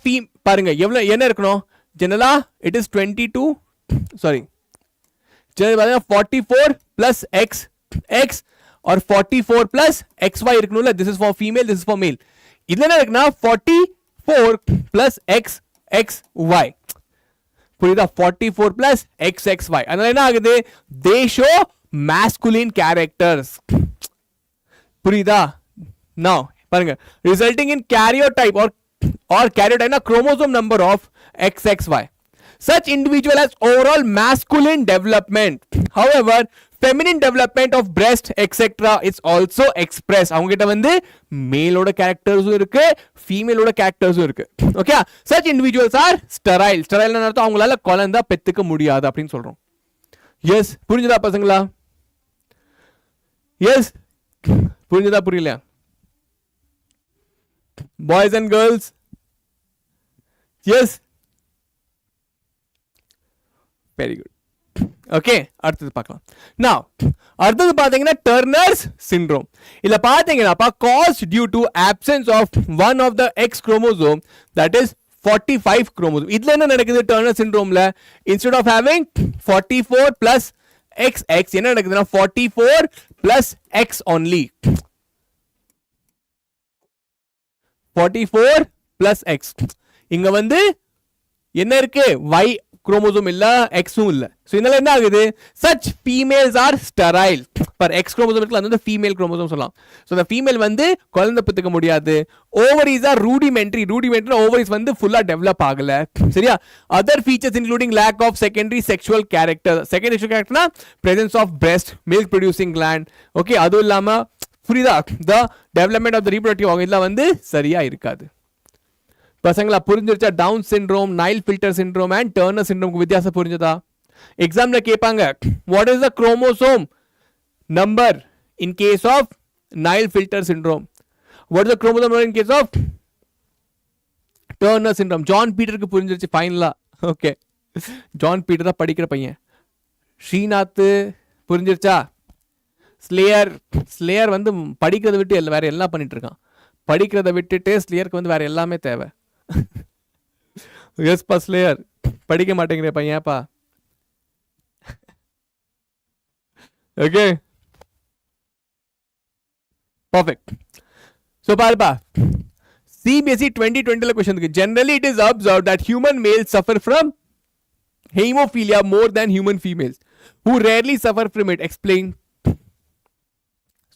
பாருங்க எவ்வளவு என்ன இருக்கணும். ஜெனரலா it is 22, sorry, ஜெனரலா 44 plus X or 44 plus XY இருக்கணும்ல. This is for female, this is for male. இதுல என்ன இருக்குன்னா 44 plus XY. புரியுதா? 44 plus XXY. அதனால என்ன ஆகுது, they show masculine characters. புரியுதா? now பாருங்க, resulting in karyotype or karyotype na chromosome number of XXY. such individual has overall masculine development. however feminine development of breast etc is also expressed. அவங்க கிட்ட வந்து மேலோட கேரக்டர்ஸும் இருக்கு, ஃபீமேலோட கேரக்டர்ஸும் இருக்கு. Okay, such individuals are sterile. sterile னா அர்த்தம் அவங்களால குழந்தை பெத்துக்க முடியாது அப்படின்னு சொல்றோம். எஸ், புரிஞ்சுதா பசங்களா? எஸ், புரிஞ்சுதா புரியல? Boys and girls, yes, very good. Okay, அடுத்தது பார்க்கலாம். now அடுத்தது பாத்தீங்கன்னா டர்னர்ஸ் சிண்ட்ரோம். இல்ல பாத்தீங்கன்னா caused due to absence of one of the X chromosome, that is 45 chromosome. இதுல என்ன நடக்குது turner சிண்ட்ரோம்ல, instead of having 44 plus XX என்ன நடக்குதுன்னா 44 plus X only. 44 plus X. இங்க வந்து என்ன இருக்கு, Y குரோமோசோம் இல்ல, எக்ஸும் இல்ல. சோ இதனால என்ன ஆகுது, such females are sterile. पर X குரோமோசோம் இருக்குல, அது வந்து ஃபீமேல் குரோமோசோம் சொல்லலாம். சோ the female வந்து குழந்தை பெத்துக்க முடியாது. ovaries are rudimentary. ovaries வந்து ஃபுல்லா டெவலப் ஆகல, சரியா. other features including lack of secondary sexual character. secondary sexual characterனா presence of breast, milk producing gland. Okay, அதுவும் இல்லாம புரியுதா, the development of the reproductive organ இதெல்லாம் வந்து சரியா இருக்காது. பசங்களா புரிஞ்சிருச்சா? Down syndrome, Klinefelter syndrome and Turner சிண்ட்ரோம்க்கு வித்தியாசம் புரிஞ்சதா? எக்ஸாம்ல கேட்பாங்க, what is the chromosome number in case of Klinefelter syndrome, what is the chromosome number in case of Turner syndrome. John பீட்டருக்கு புரிஞ்சிருச்சு ஃபைனலா. ஓகே, ஜான் பீட்டர் தான் படிக்கிற பையன். ஸ்ரீநாத் புரிஞ்சிருச்சா? ஸ்லேயர் வந்து படிக்கிறத விட்டு வேற எல்லாம் பண்ணிட்டு இருக்கான். படிக்கிறத விட்டுட்டு ஸ்லேயருக்கு வந்து வேற எல்லாமே தேவை. எஸ் பா, ஸ்லேயர் படிக்க மாட்டேங்கிற பையன்ப்பா. Okay, perfect. சோ பாருப்பா, CBSE 2020 question. generally it is observed that human males suffer from hemophilia more than human females who rarely suffer from it. explain.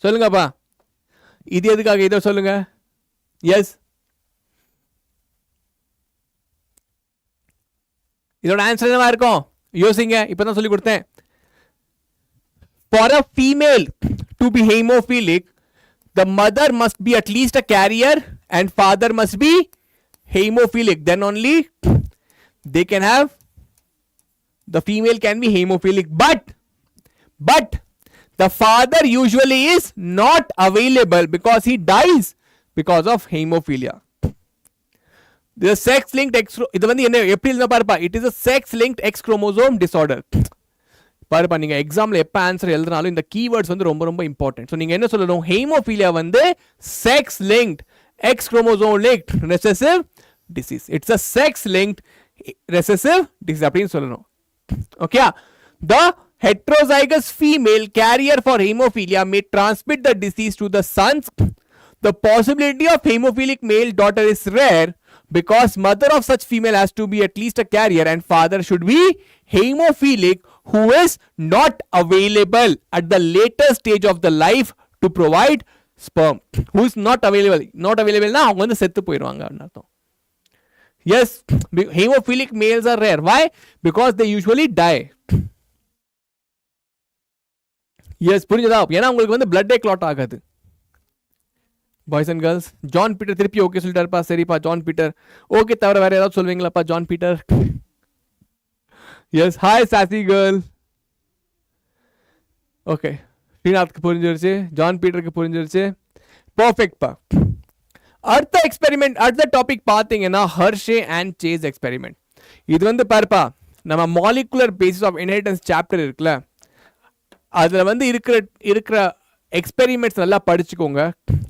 சொல்லுங்கப்பா, இது எதுக்காக, இதை சொல்லுங்க. எஸ், இதோட ஆன்சர் என்னவா இருக்கும் யோசிங்க. இப்பதான் சொல்லி கொடுத்தேன். For a female to be hemophilic, the mother must be at least a carrier and father must be hemophilic. Then only they can have, the female can be hemophilic. But the father usually is not available because he dies because of hemophilia. The sex linked X, இது வந்து என்ன எப்படி எழுதணும் பாருப்பா, it is a sex linked X chromosome disorder. பாருப்பா, நீங்க எக்ஸாம்ல எப்ப ஆன்சர் எழுதினாலும் இந்த கீவேர்ட்ஸ் வந்து ரொம்ப ரொம்ப இம்பார்ட்டன்ட். ஸோ நீங்க என்ன சொல்லணும், ஹீமோஃபீலியா வந்து sex linked X chromosome linked recessive disease. It's a sex linked recessive disease அப்படினு சொல்லணும். Okay? The heterozygous female carrier for hemophilia may transmit the disease to the sons. The possibility of hemophilic male daughter is rare because mother of such female has to be at least a carrier and father should be hemophilic who is not available at the later stage of the life to provide sperm. Who is not available na avanga vandu settu poiruvaanga nu artham. Yes, hemophilic males are rare. Why? Because they usually die. Yes, புரிஞ்சதா? ஏனா உங்களுக்கு வந்து blood clot ஆகாது. Boys and girls, John Peter திருப்பி okay சொல்லிட்டாருப்பா. சரிப்பா John Peter okay தவிர வேற ஏதாவது சொல்வீங்களாப்பா John Peter? Yes hi Sasi girl. Okay ஸ்ரீநாத்க்கு புரிஞ்சிருச்சு, ஜான் பீட்டருக்கு புரிஞ்சிருச்சு. பர்ஃபெக்ட்பா. அடுத்த எக்ஸ்பெரிமெண்ட், அடுத்த டாபிக் பார்த்தீங்கன்னா ஹர்ஷே அண்ட் சேஸ் எக்ஸ்பெரிமெண்ட். இது வந்து பாருப்பா நம்ம molecular basis of inheritance chapter இருக்குல்ல, அதில் வந்து இருக்கிற எக்ஸ்பெரிமெண்ட்ஸ் நல்லா படிச்சுக்கோங்க.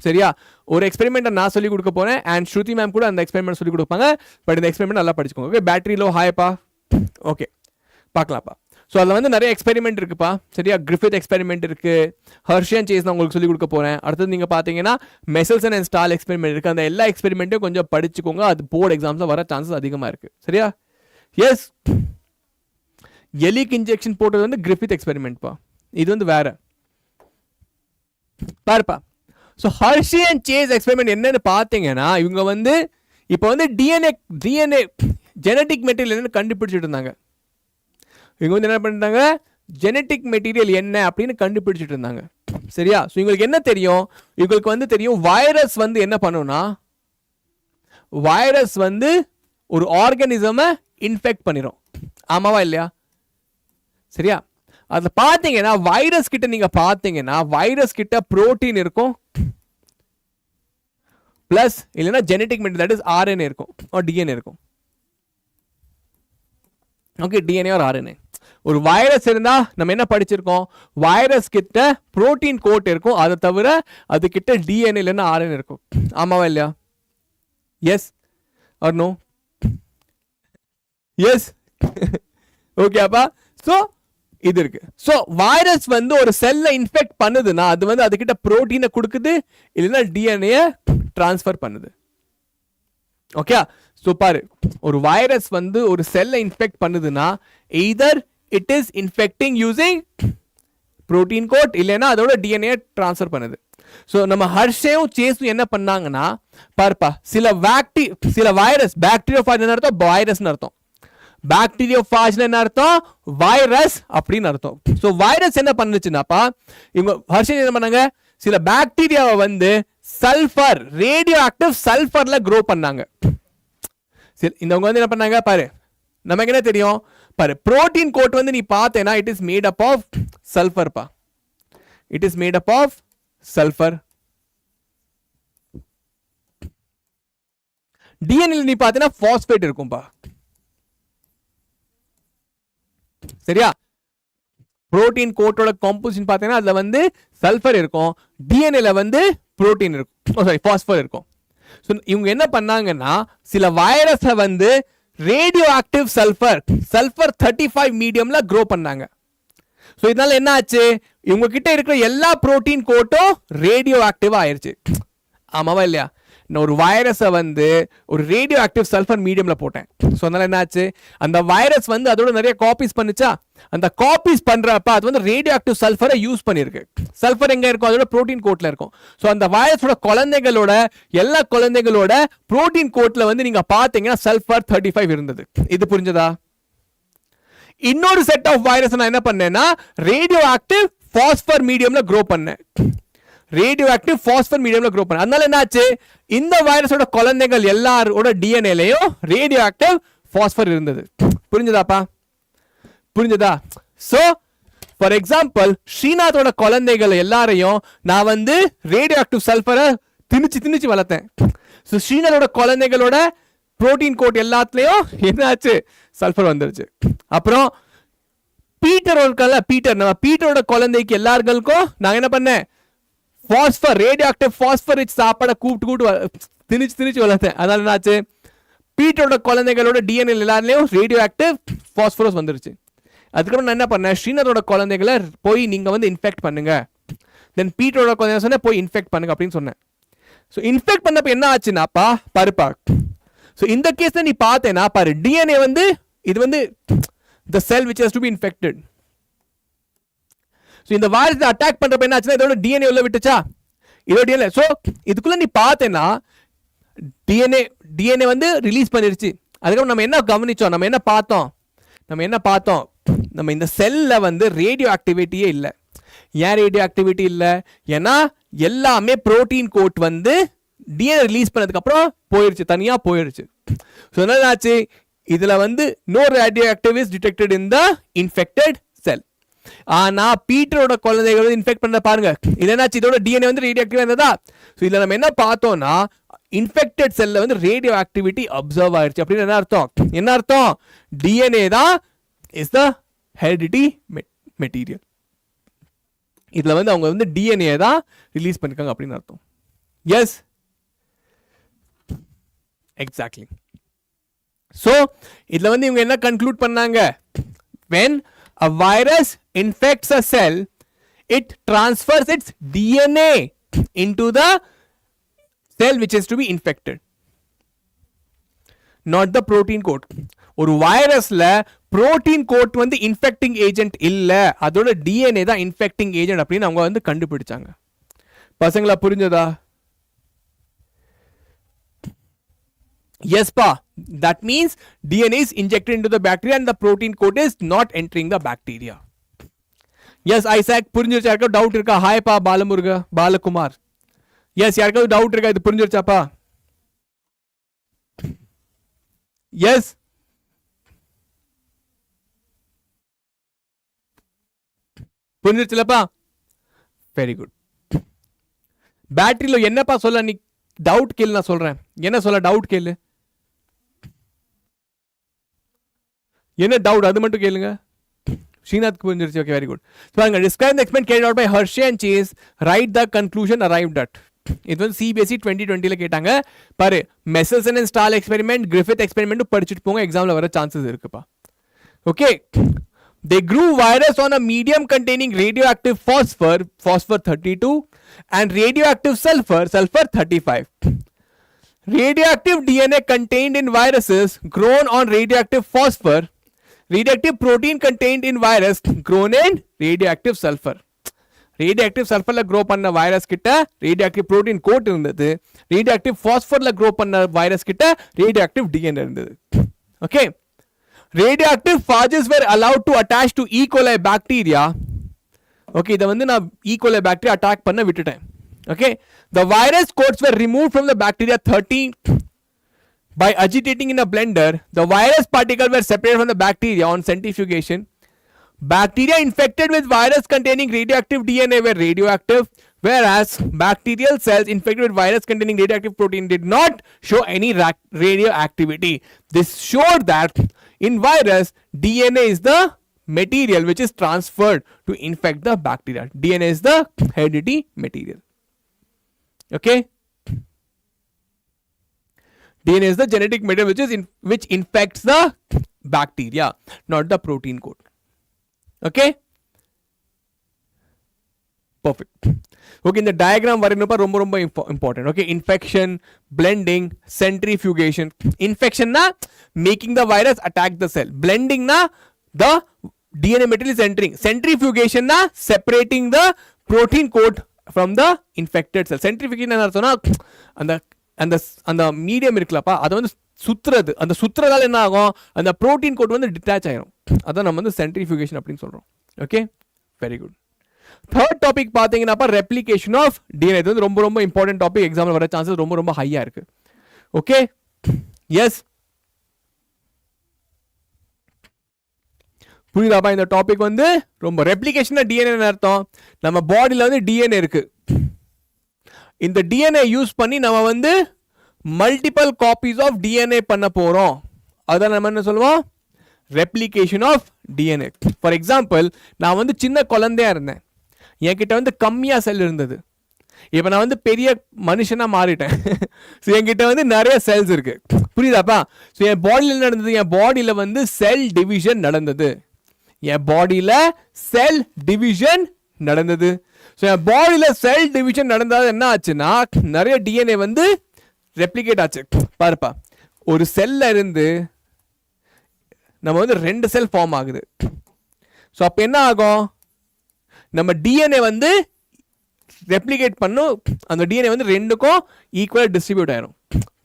சரியா? ஒரு எக்ஸ்பெரிமெண்ட் நான் சொல்லிக் கொடுக்க போறேன் அண்ட் ஸ்ருதி மேம் கூட அந்த எக்ஸ்பெரிமெண்ட் சொல்லிக் கொடுப்பாங்க. பட் இந்த எக்ஸ்பெரிமெண்ட் நல்லா படிச்சுக்கோங்க. ஓகே, பேட்டரி லோ ஹாய்ப்பா. ஓகே பார்க்கலாம்ப்பா. ஸோ அதில் வந்து நிறைய எக்ஸ்பெரிமெண்ட் இருக்குப்பா. சரியா? கிரிஃபித் எக்ஸ்பெரிமெண்ட் இருக்கு, ஹர்ஷே அண்ட் சேஸ் நான் உங்களுக்கு சொல்லிக் கொடுக்க போறேன். அடுத்தது நீங்கள் பார்த்தீங்கன்னா மெசல்சன் அண்ட் ஸ்டால் எக்ஸ்பெரிமெண்ட் இருக்கு. அந்த எல்லா எக்ஸ்பெரிமெண்ட்டையும் கொஞ்சம் படிச்சுக்கோங்க. அது போர்டு எக்ஸாம்ஸில் வர சான்சஸ் அதிகமாக இருக்கு. சரியா? எஸ், எலிக்கு இன்ஜெக்ஷன் போட்டது வந்து கிரிஃபித் எக்ஸ்பெரிமெண்ட்ப்பா. இது வந்து வேற பாருப்பா. ஸோ ஹர்ஷே அண்ட் சேஸ் எக்ஸ்பெரிமெண்ட் என்னன்னு பார்த்தீங்கன்னா இவங்க வந்து இப்போ வந்து டிஎன்ஏ ஜெனட்டிக் மெட்டீரியல் என்னன்னு கண்டுபிடிச்சிட்டு இருந்தாங்க. இவங்க வந்து என்ன பண்ணிட்டாங்க, ஜெனட்டிக் மெட்டீரியல் என்ன அப்படின்னு கண்டுபிடிச்சிட்டு இருந்தாங்க. சரியா? ஸோ இவங்களுக்கு என்ன தெரியும், இவங்களுக்கு வந்து தெரியும் வைரஸ் வந்து என்ன பண்ணும்னா, வைரஸ் வந்து ஒரு ஆர்கானிசமை இன்ஃபெக்ட் பண்ணிடும். ஆமாவா இல்லையா? சரியா? அது பார்த்தீங்கன்னா வைரஸ் கிட்ட நீங்க பார்த்தீங்கன்னா வைரஸ் கிட்ட புரோட்டீன் இருக்கும் பிளஸ் இல்லைன்னா genetic material that is RNA இருக்கும் ஆர் டிஎன்ஏ இருக்கும். Okay, DNA R RNA. ஒரு வைரஸ் இருந்தா நம்ம என்ன படிச்சிருக்கோம், வைரஸ் கிட்ட புரோட்டீன் கோட் இருக்கும், அதை தவிர அது கிட்ட டிஎன்ஏ இல்லைன்னா ஆர்என்ஏ இருக்கும். ஆமாவா இல்லையா? Yes or no? Yes. Okay அப்பா. ஸோ இது இருக்கு. ஸோ வைரஸ் வந்து ஒரு செல்லை இன்ஃபெக்ட் பண்ணுதுன்னா அது வந்து அதுக்கிட்ட புரோட்டீனை கொடுக்குது இல்லைன்னா டிஎன்ஏ டிரான்ஸ்ஃபர் பண்ணுது. ஓகே, ஸோ பாரு, ஒரு வைரஸ் வந்து ஒரு செல்லை இன்ஃபெக்ட் பண்ணுதுன்னா either it is infecting using protein coat இல்லைன்னா அதோட டிஎன்ஏ டிரான்ஸ்ஃபர் பண்ணுது. ஸோ நம்ம ஹர்ஷேவும் சேஸும் என்ன பண்ணாங்கன்னா பாருப்பா, சில வைரஸ் பாக்டீரியோஃபாஜ் அர்த்தம் வைரஸ்னு அர்த்தம், பாக்டீரியோஃபாஜ்ல என்ன அர்த்தம், வைரஸ் அப்படின்னு அர்த்தம். ஸோ வைரஸ் என்ன பண்ணுச்சுன்னாப்பா இவங்க ஹர்ஷே என்ன பண்ணாங்க, சில பாக்டீரியாவை வந்து சல்ஃபர் ரேடியோ ஆக்டிவ் சல்ஃபர்ல க்ரோ பண்ணாங்க. இந்தவங்க வந்து என்ன பண்ணாங்க பாரு, நமக்கு என்ன தெரியும் பாரு, புரோட்டீன் கோட் வந்து நீ பார்த்தேன்னா it is made up of sulphur பா, it is made up of sulphur. DNA நீ பார்த்தேன்னா பாஸ்பேட் இருக்கும்பா. சரியா? புரோட்டீன் கோட்டோட காம்போசிஷன் பார்த்தீங்கன்னா அதுல வந்து சல்ஃபர் இருக்கும், டிஎன்ஏல வந்து புரோட்டீன் இருக்கும், சாரி பாஸ்பர் இருக்கும். ஸோ இவங்க என்ன பண்ணாங்கன்னா சில வைரஸை வந்து ரேடியோ ஆக்டிவ் சல்ஃபர் 35 மீடியம்ல க்ரோ பண்ணாங்க. ஸோ இதனால என்ன ஆச்சு, இவங்க கிட்ட இருக்கிற எல்லா புரோட்டீன் கோட்டும் ரேடியோ ஆக்டிவா ஆயிருச்சு. ஆமாவா இல்லையா? நான் ஒரு வைரஸை வந்து ஒரு ரேடியோ ஆக்டிவ் சல்ஃபர் மீடியம்ல போட்டேன். ஸோ அதனால என்ன ஆச்சு, அந்த வைரஸ் வந்து அதோட நிறைய காப்பீஸ் பண்ணுச்சா, அந்த காப்பீஸ் பண்றப்ப அது வந்து ரேடியோ ஆக்டிவ் சல்ஃபரை யூஸ் பண்ணிருக்கு. சல்ஃபர் எங்க இருக்கும், அதோட புரோட்டீன் கோட்ல இருக்கும். ஸோ அந்த வைரஸோட எல்லா குழந்தைகளோட புரோட்டீன் கோட்ல வந்து நீங்க பாத்தீங்கன்னா சல்ஃபர் 35 இருந்தது. இது புரிஞ்சதா? இன்னொரு செட் ஆஃப் வைரஸ் நான் என்ன பண்ணேன்னா ரேடியோ ஆக்டிவ் பாஸ்பர் மீடியம்ல க்ரோ பண்ணேன். ரேடியோ ஆக்டிவ் பாஸ்பர் மீடியம்ல க்ரோ பண்ண. அதனால என்னாச்சு, இந்த வைரஸோட குழந்தைகள் எல்லாரோட டிஎன்ஏலயும் ரேடியோ ஆக்டிவ் பாஸ்பர் இருந்தது. புரிஞ்சதாப்பா? புரிஞ்சதா? சோ ஃபார் எக்ஸாம்பிள் ஸ்ரீநாத்தோட குழந்தைகள் எல்லாரையும் நான் வந்து ரேடியோ ஆக்டிவ் சல்ஃபரை திணிச்சு வளர்த்தேன். ஸோ ஸ்ரீநாத்தோட குழந்தைகளோட புரோட்டீன் கோட் எல்லாத்துலயும் என்னாச்சு, சல்ஃபர் வந்துருச்சு. அப்புறம் பீட்டரோட குழந்தைக்கு எல்லாருக்கும் நான் என்ன பண்ணேன், பாஸ்பர் ரேடியோ ஆக்டிவ் பாஸ்பர் சாப்பாடை கூப்பிட்டு திணிச்சு வளர்த்தேன். அதனால என்னாச்சு, பீட்டரோட குழந்தைகளோட டிஎன்ஏ எல்லாருலேயும் ரேடியோ ஆக்டிவ் பாஸ்பரஸ் வந்துருச்சு. அதுக்கப்புறம் நான் என்ன பண்ணேன், ஸ்ரீனரோட குழந்தைகளை போய் நீங்கள் வந்து இன்ஃபெக்ட் பண்ணுங்க. தென் பீட்டரோட குழந்தைங்க சொன்னேன் போய் இன்ஃபெக்ட் பண்ணுங்க அப்படின்னு சொன்னேன். ஸோ இன்ஃபெக்ட் பண்ணப்போ என்ன ஆச்சுன்னாப்பா பாருப்பா. ஸோ இந்த கேஸில் நீ பார்த்தேன்னா பாரு, டிஎன்ஏ வந்து இது வந்து the cell which has to be infected. So இந்த வைரஸ் அட்டாக் பண்ணுறப்ப என்ன ஆச்சுன்னா இதோட டிஎன்ஏ உள்ள விட்டுச்சா, இதோட டிஎன்ஏ. ஸோ இதுக்குள்ள நீ பார்த்தேன்னா டிஎன்ஏ வந்து ரிலீஸ் பண்ணிருச்சு. அதுக்கப்புறம் நம்ம என்ன கவனிச்சோம், நம்ம என்ன பார்த்தோம், நம்ம இந்த செல்ல வந்து ரேடியோ ஆக்டிவிட்டியே இல்லை. ஏன் ரேடியோ ஆக்டிவிட்டி இல்லை, ஏன்னா எல்லாமே புரோட்டீன் கோட் வந்து டிஎன்ஏ ரிலீஸ் பண்ணதுக்கு அப்புறம் போயிருச்சு, தனியாக போயிருச்சு. ஸோ என்ன ஆச்சு, இதில் வந்து no radioactive is detected in the infected cell. ஆனா பீட்டரோட குழந்தைகள் இன்ஃபெக்ட் பண்ண பாருங்க, இது என்னாச்சு, இதோட டிஎன்ஏ வந்து ரேடியோ ஆக்டிவ் இருந்ததா. ஸோ இதில் நம்ம என்ன பார்த்தோம்னா இன்ஃபெக்டட் செல்ல வந்து ரேடியோ ஆக்டிவிட்டி அப்சர்வ் ஆயிருச்சு. அப்படின்னு என்ன அர்த்தம், டிஎன்ஏ தான் இஸ் த ஹெரிடிட்டி மெட்டீரியல். இதுல வந்து அவங்க வந்து டிஎன்ஏ தான் ரிலீஸ் பண்ணிருக்காங்க அப்படின்னு அர்த்தம். S, exactly. ஸோ இதுல வந்து இவங்க என்ன கன்க்ளூட் பண்ணாங்க, when a virus infects a cell, it transfers its DNA into the cell which is to be infected, not the protein code. ஒரு வைரஸ்ல புரோட்டீன் கோட் வந்து இன்ஃபெக்டிங் ஏஜென்ட் இல்ல, அதோட டிஎன்ஏ தான் இன்ஃபெக்டிங் ஏஜென்ட் அப்படின்னு அவங்க வந்து கண்டுபிடிச்சாங்க. பசங்களா புரிஞ்சதா? எஸ் பா, that means DNA is injected into the bacteria and the protein coat is not entering the bacteria. Yes, Isaac, புரிஞ்சிருச்சா? யாருக்காவது டவுட் இருக்கா? ஹாய் பா பாலகுமார். எஸ், யாருக்காவது டவுட் இருக்கா? இது புரிஞ்சிருச்சாப்பா? எஸ், புரிஞ்சிருச்சுலப்பா? Very good. பேட்டரியில என்னப்பா சொல்ல, நீ டவுட் கேளு, நான் சொல்றேன். என்ன சொல்ல, டவுட் கேளு, என்ன டவுட் அது மட்டும் கேளுங்க. ஸ்ரீநாத் புரிஞ்சிருச்சு. Okay, very good. பாருங்க, describe the experiment carried out by Hershey and Chase, write the conclusion arrived at. இது வந்து CBSE 2020ல கேட்டாங்க பாரு. Meselson and Stahl experiment, Griffith experiment படிச்சுட்டு போங்க, எக்ஸாம்ல வர சான்சஸ் இருக்குப்பா. Okay, they grew virus on a medium containing radioactive phosphor 32 and radioactive sulfur 35. Radioactive DNA contained in viruses grown on radioactive phosphor, radioactive protein contained in virus grown in radioactive sulfur. radioactive sulfur la grow panna virus kitta radioactive protein coat irundhathu, radioactive phosphor la grow panna virus kitta radioactive DNA irundhathu. Okay, radioactive phages were allowed to attach to E. coli bacteria. Okay, இத வந்து நான் E. coli bacteria attack பண்ண விட்டுட்டேன். Okay, the virus coats were removed from the bacteria 30 by agitating in a blender. The virus particles were separated from the bacteria on centrifugation. Bacteria infected with virus containing radioactive DNA were radioactive, whereas bacterial cells infected with virus containing radioactive protein did not show any radioactivity. This showed that in virus, DNA is the material which is transferred to infect the bacteria. DNA is the heredity material. Okay, DNA is the genetic material which infects the bacteria, not the protein code. Okay, perfect. Okay, இந்த diagram வரையணும்ப்பா, ரொம்ப important. Okay, infection, blending, centrifugation. Infection na making the virus attack the cell. Blending na the DNA material is entering. Centrifugation na separating the protein coat from the infected cell. Centrifugation என்ன அர்த்தம்னா அந்த அந்த அந்த medium இருக்குல்லப்பா, அதை வந்து சுத்துறது. அந்த சுத்துறதால என்ன ஆகும், அந்த புரோட்டீன் கோட் வந்து டிட்டாச் ஆயிரும். அதான் நம்ம வந்து சென்ட்ரிஃபியூகேஷன் அப்படின்னு சொல்றோம். Okay, very good. Third topic பார்த்தீங்கன்னாப்பா ரெப்ளிகேஷன் ஆஃப் டிஎன்ஏ. இது வந்து ரொம்ப இம்பார்ட்டன்ட் டாபிக், எக்ஸாம்ல வர சான்சஸ் ரொம்ப ஹையா இருக்கு. ஓகே, எஸ், புரியுதாப்பா? இந்த டாபிக் வந்து ரொம்ப ரெப்ளிகேஷன் டிஎன்ஏ அர்த்தம், நம்ம பாடியில வந்து டிஎன்ஏ இருக்கு. இந்த டிஎன்ஏ யூஸ் பண்ணி நம்ம வந்து மல்டிபிள் காப்பீஸ் ஆஃப் டிஎன்ஏ பண்ண போறோம். அதான் நம்ம என்ன சொல்லுவோம், replication of DNA. For example, நான் வந்து சின்ன குழந்தையா இருந்தேன், என்கிட்ட வந்து கம்மியா செல் இருந்தது. இப்போ நான் வந்து பெரிய மனுஷனா மாறிட்டேன். ஸோ என்கிட்ட வந்து நிறைய செல்ஸ் இருக்கு, புரியுதாப்பா? ஸோ என் பாடியில் என்ன நடந்தது? என் பாடியில் வந்து செல் டிவிஷன் நடந்தது. என் பாடியில் செல் டிவிஷன் நடந்தது. ஸோ என் பாடியில் செல் டிவிஷன் நடந்தது என்ன ஆச்சுன்னா, நிறைய டிஎன்ஏ வந்து ரெப்ளிகேட் ஆச்சு. பாருப்பா, ஒரு செல்ல இருந்து நம்ம வந்து 2 செல் ஃபார்ம் ஆகுது. ஸோ அப்போ என்ன ஆகும்? நம்ம டிஎன்ஏ வந்து ரெப்ளிகேட் பண்ணும், அந்த டிஎன்ஏ வந்து 2க்கும் ஈக்குவலாக டிஸ்ட்ரிபியூட் ஆயிரும்.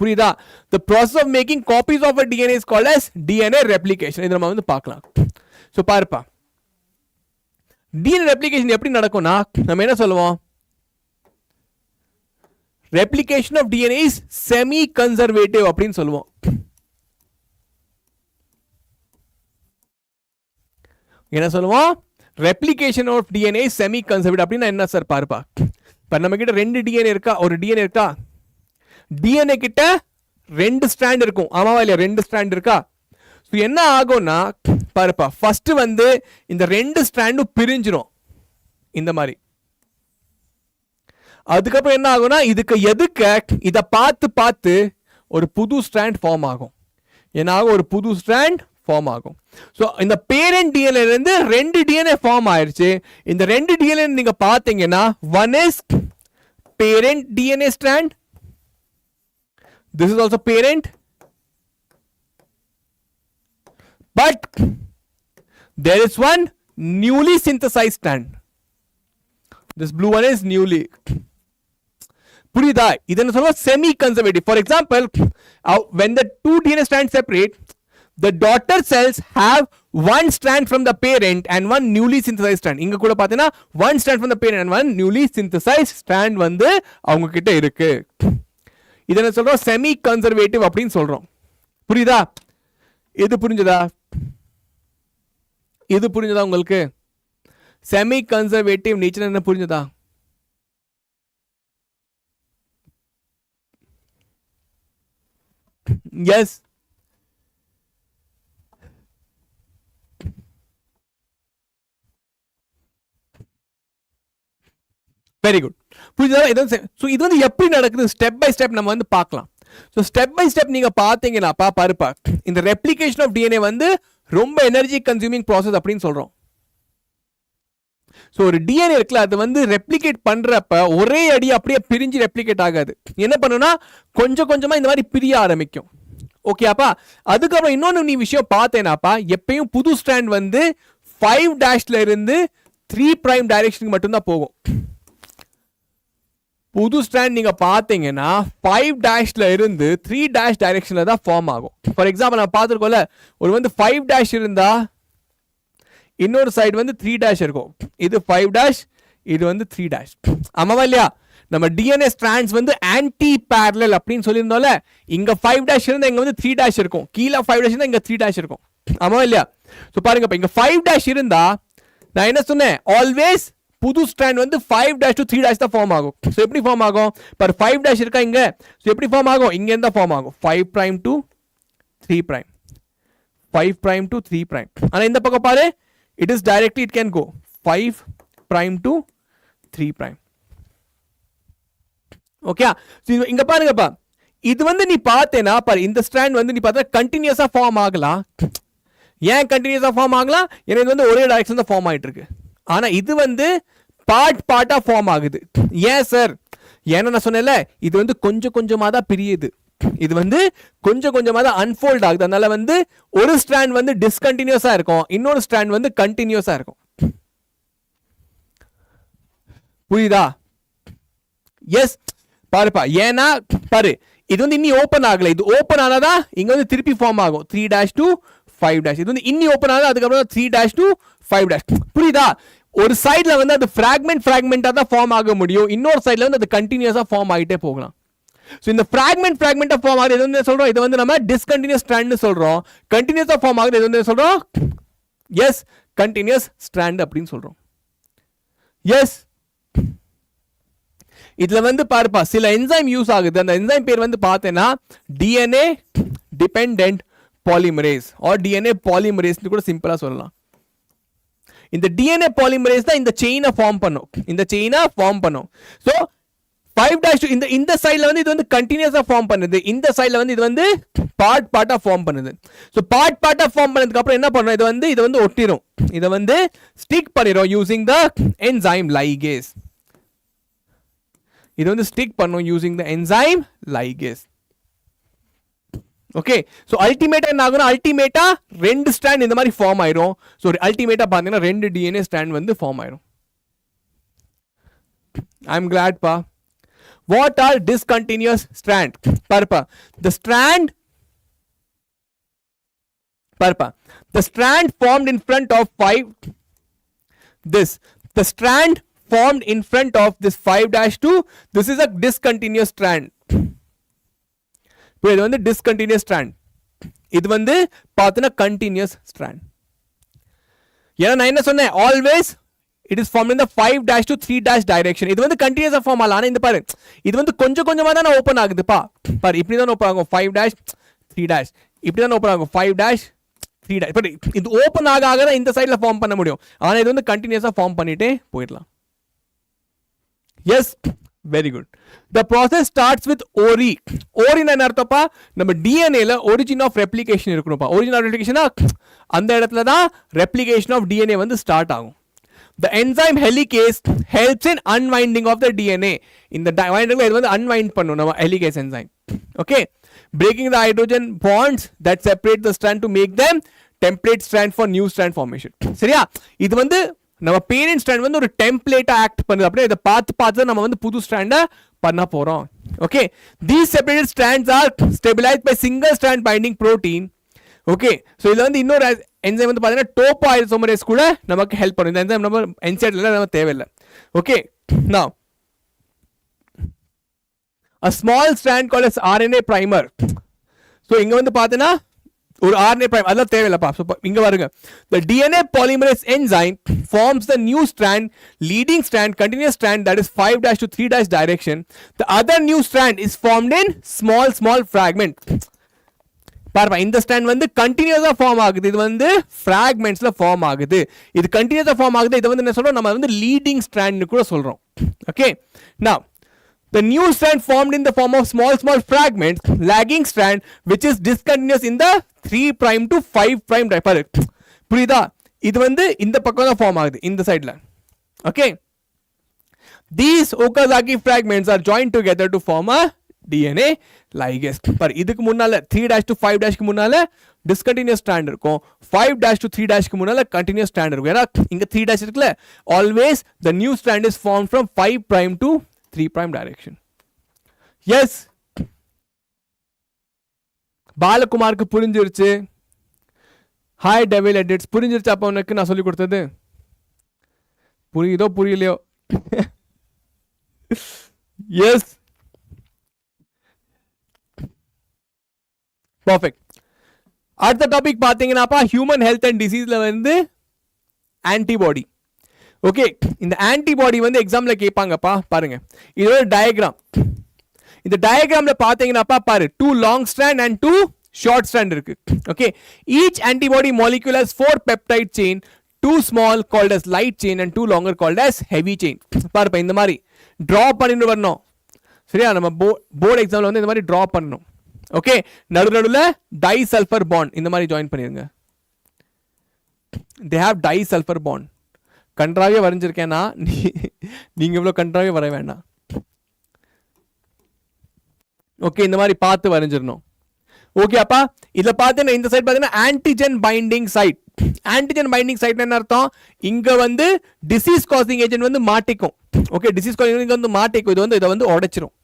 புரியுதா? the process of making copies of a DNA is called as DNA replication. இது நம்ம வந்து பார்க்கலாம். ஸோ பாருப்பா, டிஎன்ஏ ரெப்ளிகேஷன் எப்படி நடக்கும்னா, நம்ம என்ன சொல்லுவோம்? Replication of DNA is semi conservative அப்படின்னு சொல்லுவோம். என்ன சொல்லுவோம்? Replication of DNA semi conservative அப்படின்னா என்ன சார்? பாருப்பா, இப்போ நம்ம கிட்ட 2 டிஎன்ஏ இருக்கா, ஒரு டிஎன்ஏ இருக்கா, டிஎன்ஏ கிட்ட 2 ஸ்ட்ராண்ட் இருக்கும், ஆமாவா இல்லையா? 2 ஸ்ட்ராண்ட் இருக்கா? ஸோ என்ன ஆகும்னா பாருப்பா, ஃபர்ஸ்ட் வந்து இந்த 2 ஸ்ட்ராண்டும் பிரிஞ்சிரும் இந்த மாதிரி. அதுக்கப்புறம் என்ன ஆகும்னா, இதுக்கு எதுக்க இதை பார்த்து பார்த்து ஒரு புது ஸ்ட்ராண்ட் ஃபார்ம் ஆகும். என்ன ஆகும்? ஒரு புது ஸ்ட்ராண்ட் ஃபார்ம் ஆகும். ஸோ இந்த பேரண்ட் டிஎன்ஏ இருந்து 2 டிஎன்ஏ ஃபார்ம் ஆயிருச்சு. இந்த 2 டிஎன்ஏ நீங்க பார்த்தீங்கன்னா, one is parent DNA strand, this is also parent, but there is one newly synthesized strand. This blue one is newly. புரியுதா? இதென்ன சொல்லுவோம்? Semi conservative. For example, when the 2 DNA strands separate, the daughter cells have one strand from the parent and one newly synthesized strand. இங்க கூட பார்த்தீங்கன்னா one strand from the parent and one newly synthesized strand வந்து அவங்க கிட்ட இருக்கு. இதை என்ன சொல்றோம்? செமி கன்சர்வேட்டிவ் அப்படின்னு சொல்றோம். புரியுதா? இது புரிஞ்சதா? இது புரிஞ்சதா உங்களுக்கு? செமி கன்சர்வேட்டிவ் நேச்சர் என்ன புரிஞ்சதா? Yes, very good. புரியுதா? இது வந்து எப்படி நடக்குது ஸ்டெப் பை ஸ்டெப் நம்ம வந்து பார்க்கலாம். ஸோ ஸ்டெப் பை ஸ்டெப் நீங்க பார்த்தீங்கன்னாப்பா பாருப்பா, இந்த ரெப்ளிகேஷன் ஆஃப் டிஎன்ஏ வந்து ரொம்ப எனர்ஜி கன்சூமிங் ப்ராசஸ் அப்படின்னு சொல்றோம். ஸோ ஒரு டிஎன்ஏ இருக்குல்ல, அது வந்து ரெப்ளிகேட் பண்றப்ப ஒரே அடி அப்படியே பிரிஞ்சு ரெப்ளிகேட் ஆகாது. என்ன பண்ணுன்னா, கொஞ்சம் கொஞ்சமா இந்த மாதிரி பிரிய ஆரம்பிக்கும். ஓகேப்பா? அதுக்கப்புறம் இன்னொன்று நீ விஷயம் பார்த்தேனாப்பா, எப்பயும் புது ஸ்ட்ராண்ட் வந்து 5' இருந்து 3' டைரக்ஷனுக்கு மட்டும்தான் போகும். புது ஸ்ட்ராண்ட் நீங்க பார்த்தீங்கன்னா 5' இருந்து 3' டைரக்ஷன்ல தான் ஃபார்ம் ஆகும். ஃபார் எக்ஸாம்பிள் நம்ம பார்த்துருக்கோம்ல, ஒரு வந்து 5' இருந்தா இன்னொரு சைடு வந்து 3' இருக்கும். இது 5', இது வந்து 3'. ஆமாவா இல்லையா? நம்ம டிஎன்ஏ ஸ்ட்ராண்ட்ஸ் வந்து ஆன்டி பேரலல் அப்படின்னு சொல்லியிருந்தோம்ல, இங்க 5' இருந்தா இங்க வந்து 3' இருக்கும், கீழே 5' இருந்தா இங்க 3' இருக்கும். ஆமாவா இல்லையா? ஸோ பாருங்க, இங்க 5' இருந்தா நான் என்ன சொன்னேன்? ஆல்வேஸ் புது ஸ்ட்ராண்ட் வந்து 5' to 3' தான் ஃபார்ம் ஆகும். ஸோ எப்படி ஃபார்ம் ஆகும்? பர் 5' இருக்கா இங்க, ஸோ எப்படி ஃபார்ம் ஆகும்? இங்க இருந்தா ஃபார்ம் ஆகும் 5' to 3', 5' to 3'. ஆனா இந்த பக்கம் பாரு, it is directly it can go 5' to 3'. Okay, இங்க பாருங்கப்பா, இது வந்து நீ பார்த்தேனா பாரு, இந்த ஸ்ட்ராண்ட் வந்து நீ பார்த்தா கண்டினியூஸா ஃபார்ம் ஆகலாம். ஏன் கண்டினியூஸா ஃபார்ம் ஆகலாம்? ஏன்னா இது வந்து ஒரே டைரக்ஷன் தான் ஃபார்ம் ஆயிட்டு இருக்கு. ஆனா இது வந்து பார்ட்டா ஃபார்ம் ஆகுது. ஏன் சார்? ஏன்னா நான் சொன்னேன்ல, இது வந்து கொஞ்சம் கொஞ்சமா தான் பிரியுது. இது வந்து கொஞ்சம் கொஞ்சமா தான் அன்ஃபோல்ட் ஆகுது. அதனால வந்து ஒரு ஸ்ட்ராண்ட் வந்து டிஸ்கண்டினியூஸா இருக்கும், இன்னொரு ஸ்ட்ராண்ட் வந்து கண்டினியூஸா இருக்கும். புரியுதா? எஸ், பாருப்பா, ஏன்னா பாரு, இது வந்து இன்னி ஓப்பன் ஆகல. இது ஓப்பன் ஆனாதா இங்க வந்து திருப்பி ஃபார்ம் ஆகும் 3' to 5'. இது வந்து இன்னி ஓப்பன் ஆகுது, அதுக்கப்புறம் 3' to 5'. புரியுதா? ஒரு சைட்ல வந்து அது ஃப்ராக்மெண்டா தான் ஃபார்ம் ஆக முடியும், இன்னொரு சைட்ல வந்து அது கண்டினியூஸா ஃபார்ம் ஆகிட்டே போகலாம். ஸோ இந்த ஃப்ராக்மெண்டா ஃபார்ம் ஆகுது, இது வந்து சொல்றோம், இது வந்து நம்ம டிஸ்கண்டினியூஸ் ஸ்ட்ராண்ட் சொல்றோம். கண்டினியூஸா ஃபார்ம் ஆகுது, இது வந்து சொல்றோம் எஸ் கண்டினியூஸ் ஸ்ட்ராண்ட் அப்படின்னு சொல்றோம். எஸ், இதுல வந்து பாருப்பா சில என்சைம் யூஸ் ஆகுது. அந்த என்சைம் பேர் வந்து பார்த்தேன்னா DNA dependent polymerase or DNA polymerase கூட சிம்பிளா சொல்லலாம். இந்த டிஎன்ஏ பாலிமரேஸ் தான் இந்த செயினை ஃபார்ம் பண்ணும். இந்த செயினை ஃபார்ம் பண்ணும். ஸோ 5-2 இந்த சைடுல வந்து இது வந்து கண்டினியூஸா ஃபார்ம் பண்ணுது, இந்த சைடுல வந்து இது வந்து பார்ட்டா ஃபார்ம் பண்ணுது. ஸோ பார்ட்டா ஃபார்ம் பண்ணதுக்கு அப்புறம் என்ன பண்ணும், இது வந்து ஒட்டிரும், இதை வந்து ஸ்டிக் பண்ணிரும் யூசிங் த என்சைம் லைகேஸ். இது வந்து ஸ்டிக் பண்ணும் using the enzyme ligase. Okay, so அல்டிமேட்டா என்ன ஆகும்னா, அல்டிமேட்டா 2 ஸ்ட்ராண்ட் இந்த மாதிரி ஃபார்ம் ஆயிரும். ஸோ அல்டிமேட்டா பார்த்தீங்கன்னா 2 DNA ஸ்ட்ராண்ட் வந்து ஃபார்ம் ஆயிரும். ஐ எம் கிளாட் பா. What are discontinues strand? பாருப்பா, the strand formed in front of 5, the strand formed in front of this 5-2, this is a discontinuous strand. இது வந்து discontinuous strand, இது வந்து பார்த்தீங்கன்னா continuous strand. ஏன்னா நான் என்ன சொன்னேன், always it is formed in the 5- to 3- direction. இது வந்து continuous form ஆல. ஆனா இந்த பாரு, இது வந்து கொஞ்சம் கொஞ்சமா தான் ஓபன் ஆகுது பா. பாரு, இப்படி தான் ஓபன் ஆகும் 5-, 3-, இப்படி தான் ஓபன் ஆகும் 5-, 3-. பட் இது ஓபன் ஆக ஆக தான் இந்த சைடுல ஃபார்ம் பண்ண முடியும். ஆனா இது வந்து கண்டினியூஸா ஃபார்ம் பண்ணிட்டே போயிடலாம். Yes, very good. The process starts with ORI. ORI என்ன அர்த்தம்ப்பா, நம்ம DNA ல origin of replication இருக்கணும்ப்பா. origin of replication அந்த இடத்துல தான் replication of DNA வந்து ஸ்டார்ட் ஆகும். The enzyme helicase helps in unwinding of the DNA. இந்த winding இது வந்து unwind பண்ணும் நம்ம helicase enzyme. Okay, breaking the hydrogen bonds that separate the strand to make them template strand for new strand formation. சரியா, இது வந்து நம்ம parent strand வந்து ஒரு டெம்ப்ளேட்டா ஆக்ட் பண்ணுது. அப்படியே இதை பார்த்து நம்ம வந்து புது ஸ்ட்ராண்டை பண்ண போறோம். Okay, these separated strands are stabilized by single strand binding protein. Okay, so இதுல வந்து இன்னொரு என்சைம் வந்து பார்த்தீங்கன்னா டோப்போ ஐசோமரேஸ் கூட நமக்கு ஹெல்ப் பண்ணும். இந்த என்சைம் நம்ம என்சைட்ல நம்ம தேவையில்லை. Okay, now a small strand called as RNA primer. So இங்க வந்து பார்த்தீங்கன்னா ஒரு RNA prime அதெல்லாம் தேவையில்லைப்பா. ஸோ இங்க வருங்க, the DNA polymerase enzyme forms the new strand, leading strand, continuous strand that is 5- to 3- direction. The other new strand is formed in small fragment. பாருப்பா, இந்த strand வந்து கண்டினியூஸா ஃபார்ம் ஆகுது, இது வந்து ஃப்ராக்மெண்ட்ஸ்ல ஃபார்ம் ஆகுது. இது கண்டினியூஸா ஃபார்ம் ஆகுது, இது வந்து என்ன சொல்றோம், நம்ம வந்து லீடிங் ஸ்ட்ராண்ட் கூட சொல்றோம். Okay, now the new strand formed in the form of small fragments, lagging strand which is discontinuous in the 3' to 5' direct. புரியுதா, இது வந்து இந்த பக்கம் தான் ஃபார்ம் ஆகுது இந்த சைடுல. Okay, these Okazaki fragments are joined together to form a DNA ligase. பாரு, இதுக்கு முன்னால 3' to 5' க்கு முன்னால discontinuous strand இருக்கும், 5' to 3' க்கு முன்னால continuous strand இருக்கும். ஏன்னா இங்க 3' இருக்குல, always the new strand is formed from 5' to 3' direction. Yes, பாலகுமாருக்கு புரிஞ்சிருச்சு. ஹாய் டெவில் எடிட்ஸ், புரிஞ்சிருச்சு அப்ப உனக்கு நான் சொல்லி கொடுத்தது? புரியுதோ புரியலையோ? Yes, perfect. அடுத்த டாபிக் பாத்தீங்கன்னாப்பா, ஹியூமன் ஹெல்த் அண்ட் டிசீஸ்ல வந்து ஆன்டிபாடி. ஓகே, இந்த ஆன்டிபாடி வந்து எக்ஸாம்ல கேட்பாங்கப்பா. பாருங்க, இதோட டயக்ராம். இந்த டயக்ராம்ல பாத்தீங்கன்னாப்பா பாரு, 2 long strand and 2 short strand இருக்கு. Okay, each antibody molecule has 4 peptide chain, 2 small called as light chain and 2 longer called as heavy chain. பாருப்பா, இந்த மாதிரி டிரா பண்ணிட்டு வரணும். சரியா, நம்ம போர்டு எக்ஸாம்ல வந்து இந்த மாதிரி டிரா பண்ணணும். ஓகே, நடுவுல டைசல்ஃபர் பாண்ட் இந்த மாதிரி ஜாயின் பண்ணிருங்க. they have disulfur bond. கன்றாவே வரைஞ்சிருக்கேன்னா நீங்க இவ்வளவு கன்றாவே வரைய வேண்டாம். ஓகே, இந்த மாதிரி பார்த்து வரைஞ்சிடணும். ஓகே அப்பா, இதுல பார்த்தீங்கன்னா இந்த சைடு பார்த்தீங்கன்னா antigen binding side. Antigen binding side என்ன அர்த்தம், இங்க வந்து டிசீஸ் காசிங் ஏஜென்ட் வந்து மாட்டிக்கும். ஓகே, டிசீஸ் காசிங் ஏஜென்ட் வந்து மாட்டிக்கும், இது வந்து இதை வந்து உடைச்சிரும்.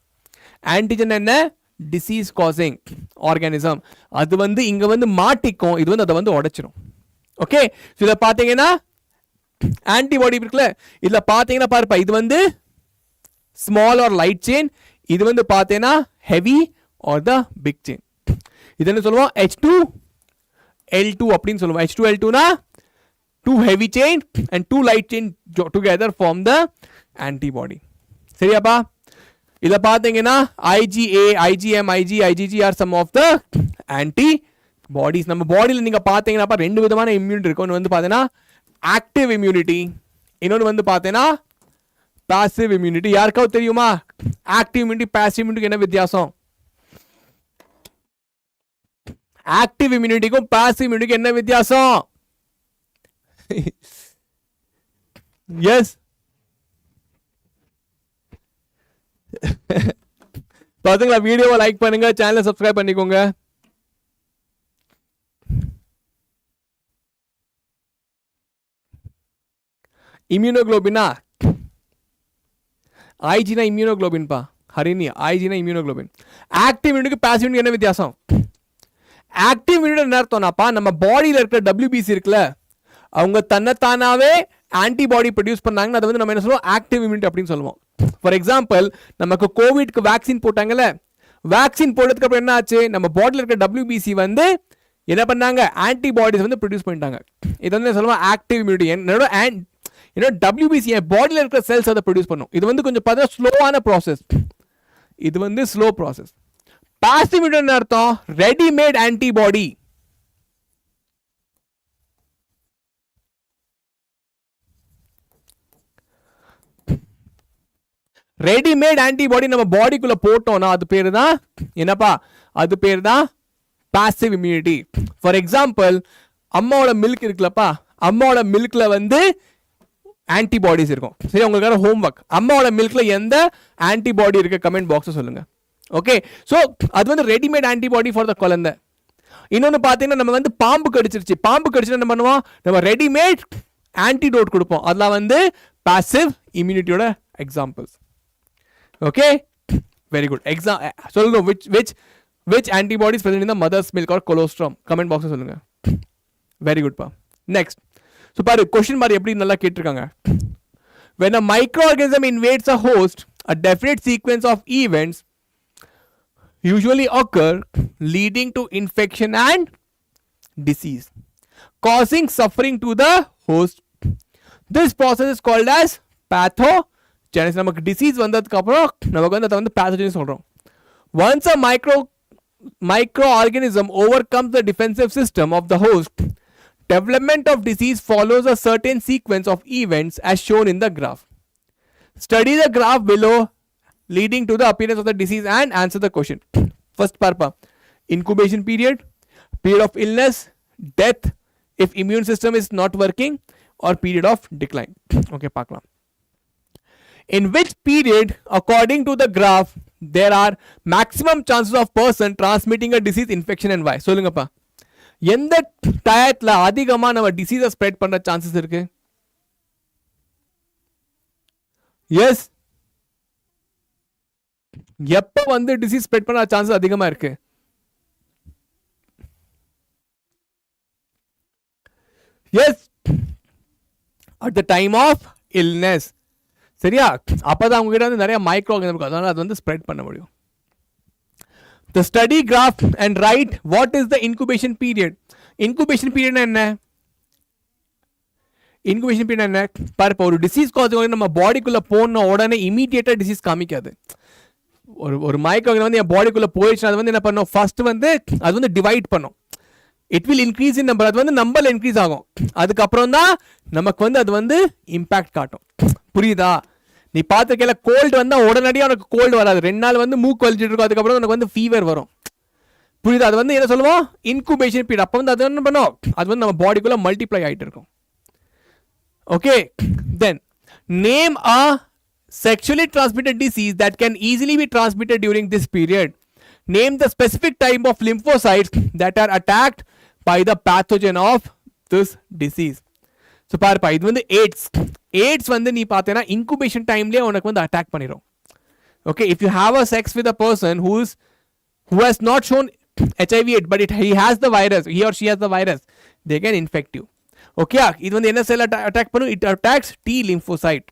ஆன்டிஜன் என்ன, டிசீஸ் காசிங் ஆர்கானிசம், அது வந்து இங்க வந்து மாட்டிக்கும், இது வந்து அதை வந்து உடைச்சிரும். ஓகே, இதை பார்த்தீங்கன்னா ஆன்டிபாடி இருக்குல்ல, இதுல பாத்தீங்கன்னா பாருப்பா, இது வந்து ஸ்மால் ஆர் லைட் செயின், இது வந்து பாத்தீங்கன்னா heavy or the big chain. இது என்ன சொல்லுவோம், H2L2 அப்படின்னு சொல்லுவோம். H2L2 னா 2 heavy chain and 2 light chain together form the antibody. சரியாப்பா, இதுல பாத்தீங்கன்னா IgA, IgM, IgG are some of the antibodies. நம்ம பாடியில நீங்க பாத்தீங்கன்னா 2 விதமான இம்யூனிட்டி இருக்கும். ஒன்று வந்து பாத்தீங்கன்னா ஆக்டிவ் இம்யூனிட்டி, இன்னொன்று வந்து பார்த்தீங்கன்னா passive immunity. யாருக்காவது தெரியுமா active immunity passive immunity என்ன வித்தியாசம்? active immunity க்கும் passive immunity என்ன வித்தியாசம்? yes. பாத்தீங்களா, வீடியோவை லைக் பண்ணுங்க, சேனலை சப்ஸ்கிரைப் பண்ணிக்கோங்க. இம்யூனோகுளோபினா ஐஜினா இம்யூனோகுளோபின் பா ஹரிணி, ஐஜினா இம்யூனோகுளோபின். ஆக்டிவ் இம்யூனிட்டிக்கு பாசிவ் இம்யூனிட்டி என்ன வித்தியாசம்? ஆக்டிவ் இம்யூனிட்டி என்ன அர்த்தம்னாப்பா, நம்ம பாடியில் இருக்கிற WBC இருக்குல்ல, அவங்க தன்னைத்தானாவே ஆன்டிபாடி ப்ரொடியூஸ் பண்ணாங்கன்னா அதை வந்து நம்ம என்ன சொல்லுவோம், ஆக்டிவ் இம்யூனிட்டி அப்படின்னு சொல்லுவோம். ஃபார் எக்ஸாம்பிள், நமக்கு கோவிட்க்கு வேக்சின் போட்டாங்கல்ல, வேக்சின் போட்டதுக்கு அப்புறம் என்ன ஆச்சு, நம்ம பாடியில் இருக்கிற WBC வந்து என்ன பண்ணாங்க, ஆன்டிபாடிஸ் வந்து ப்ரொடியூஸ் பண்ணிட்டாங்க. இது வந்து சொல்லுவோம் ஆக்டிவ் இம்யூனிட்டி. என்னோட WBC பாடியில் இருக்கிற செல்ஸ் அதை ப்ரொடியூஸ் பண்ணும். இது வந்து கொஞ்சம் பார்த்தா ஸ்லோவான ப்ராசஸ், இது வந்து ஸ்லோ ப்ராசஸ். பாசிவ் இம்யூனிட்டி என்ன அர்த்தம், ரெடிமேட் ஆன்டிபாடி. ரெடிமேட் ஆன்டிபாடி நம்ம பாடிக்குள்ள போட்டோம்னா அது பேரு தான் என்னப்பா, அது பேரு தான் பாசிவ் இம்யூனிட்டி. ஃபார் எக்ஸாம்பிள், அம்மாவோட மில்க் இருக்குல்லப்பா, அம்மாவோட மில்க்ல வந்து ஆன்டிபாடிஸ் இருக்கும். சரி, உங்களுக்கான ஹோம்ஒர்க், அம்மாவோட மில்க்ல எந்த ஆன்டிபாடி இருக்கு கமெண்ட் பாக்ஸ் சொல்லுங்க. ஓகே, ஸோ அது வந்து ரெடிமேட் ஆன்டிபாடி ஃபார் த குழந்தை. இன்னொன்று பார்த்தீங்கன்னா, நம்ம வந்து பாம்பு கடிச்சிருச்சு, பாம்பு கடிச்சுன்னா என்ன பண்ணுவோம், நம்ம ரெடிமேட் ஆன்டிடோட் கொடுப்போம். அதெல்லாம் வந்து பாசிவ் இம்யூனிட்டியோட எக்ஸாம்பிள்ஸ். Okay, very good. சொல்லுங்க, which antibodies present in the mother's milk or colostrum? Comment box சொல்லுங்க. வெரி குட் பா. நெக்ஸ்ட், ஸோ பாரு கொஸ்டின் மாதிரி எப்படி நல்லா கேட்டிருக்காங்க. When a microorganism invades a host, a definite sequence of events usually occur leading to infection and disease, causing suffering to the host. This process is called as pathogenesis. நமக்கு disease வந்ததுக்கு அப்புறம் நமக்கு வந்து அதை வந்து pathogenesis சொல்றோம். Once a microorganism overcomes the defensive system of the host, development of disease follows a certain sequence of events as shown in the graph. Study the graph below leading to the appearance of the disease and answer the question. First part, incubation period, period of illness, death if immune system is not working, or period of decline. Okay, பார்க்கலாம். In which period, according to the graph, there are maximum chances of person transmitting a disease, infection and why? சொல்லுங்கப்பா, எந்த டயத்துல அதிகமா நம்ம டிசீஸை spread பண்ற chances இருக்கு? எஸ், எப்ப வந்து டிசீஸ் ஸ்ப்ரெட் பண்ண சான்சஸ் அதிகமா இருக்கு? Yes, at the time of illness. சரியா, அப்பதான் அவங்க கிட்ட வந்து நிறைய மைக்ரோ ஆர்கானிசம் இருக்கும், அதனால அது வந்து ஸ்ப்ரெட் பண்ண முடியும். The study graph and write what is the incubation period. Incubation period என்ன? Incubation period என்ன? பாரு, ஒரு டிசீஸ் காஸ் நம்ம பாடிக்குள்ள போன உடனே இமீடியேட்டா டிசீஸ் காமிக்காது. ஒரு மைக்ரோ ஆர்கானிசம் வந்து என் பாடிக்குள்ள போயிடுச்சுன்னா அது வந்து என்ன பண்ணும், ஃபர்ஸ்ட் வந்து அது வந்து டிவைட் பண்ணும். It will increase in number, அது வந்து நம்பர்ல இன்க்ரீஸ் ஆகும். அதுக்கப்புறம் தான் நமக்கு வந்து அது வந்து இம்பாக்ட் காட்டும். புரியுதா? நீ பார்த்துக்கல, கோல்டு வந்தா உடனடியாக உனக்கு கோல்டு வராது, 2 நாள் வந்து மூக்கு வலிச்சிட்டு இருக்கும், அதுக்கப்புறம் உனக்கு வந்து ஃபீவர் வரும். புரியுதா? அது வந்து என்ன சொல்லுவோம், இன்குபேஷன் பீரியட். அப்போ வந்து அது என்ன பண்ணும், அது வந்து நம்ம பாடிக்குள்ள மல்டிப்ளை ஆகிட்டு இருக்கும். Okay, then name a sexually transmitted disease that can easily be transmitted during this period. Name the specific type of lymphocytes that are attacked by the pathogen of this disease. So பாருப்பா, இது வந்து AIDS வந்து நீ பார்த்தேன்னா incubation டைம்லேயே உனக்கு வந்து attack பண்ணிடும். Okay, if you have a sex with a person who has not shown HIV/AIDS but he has the virus, he or she has the virus, they can infect you. Okay, இது வந்து என்ன செல் attack பண்ணும், it attacks T lymphocyte.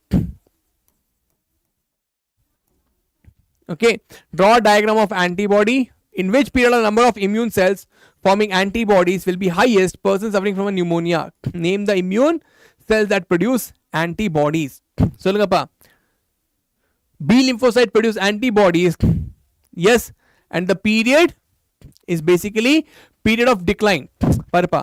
Okay, draw a diagram of antibody. In which period the number of immune cells forming antibodies will be highest? Person suffering from a pneumonia. Name the immune cells that produce antibodies. சொல்லுங்கப்பா. B lymphocyte produce antibodies. Yes, and the period is basically period of decline. பாருப்பா,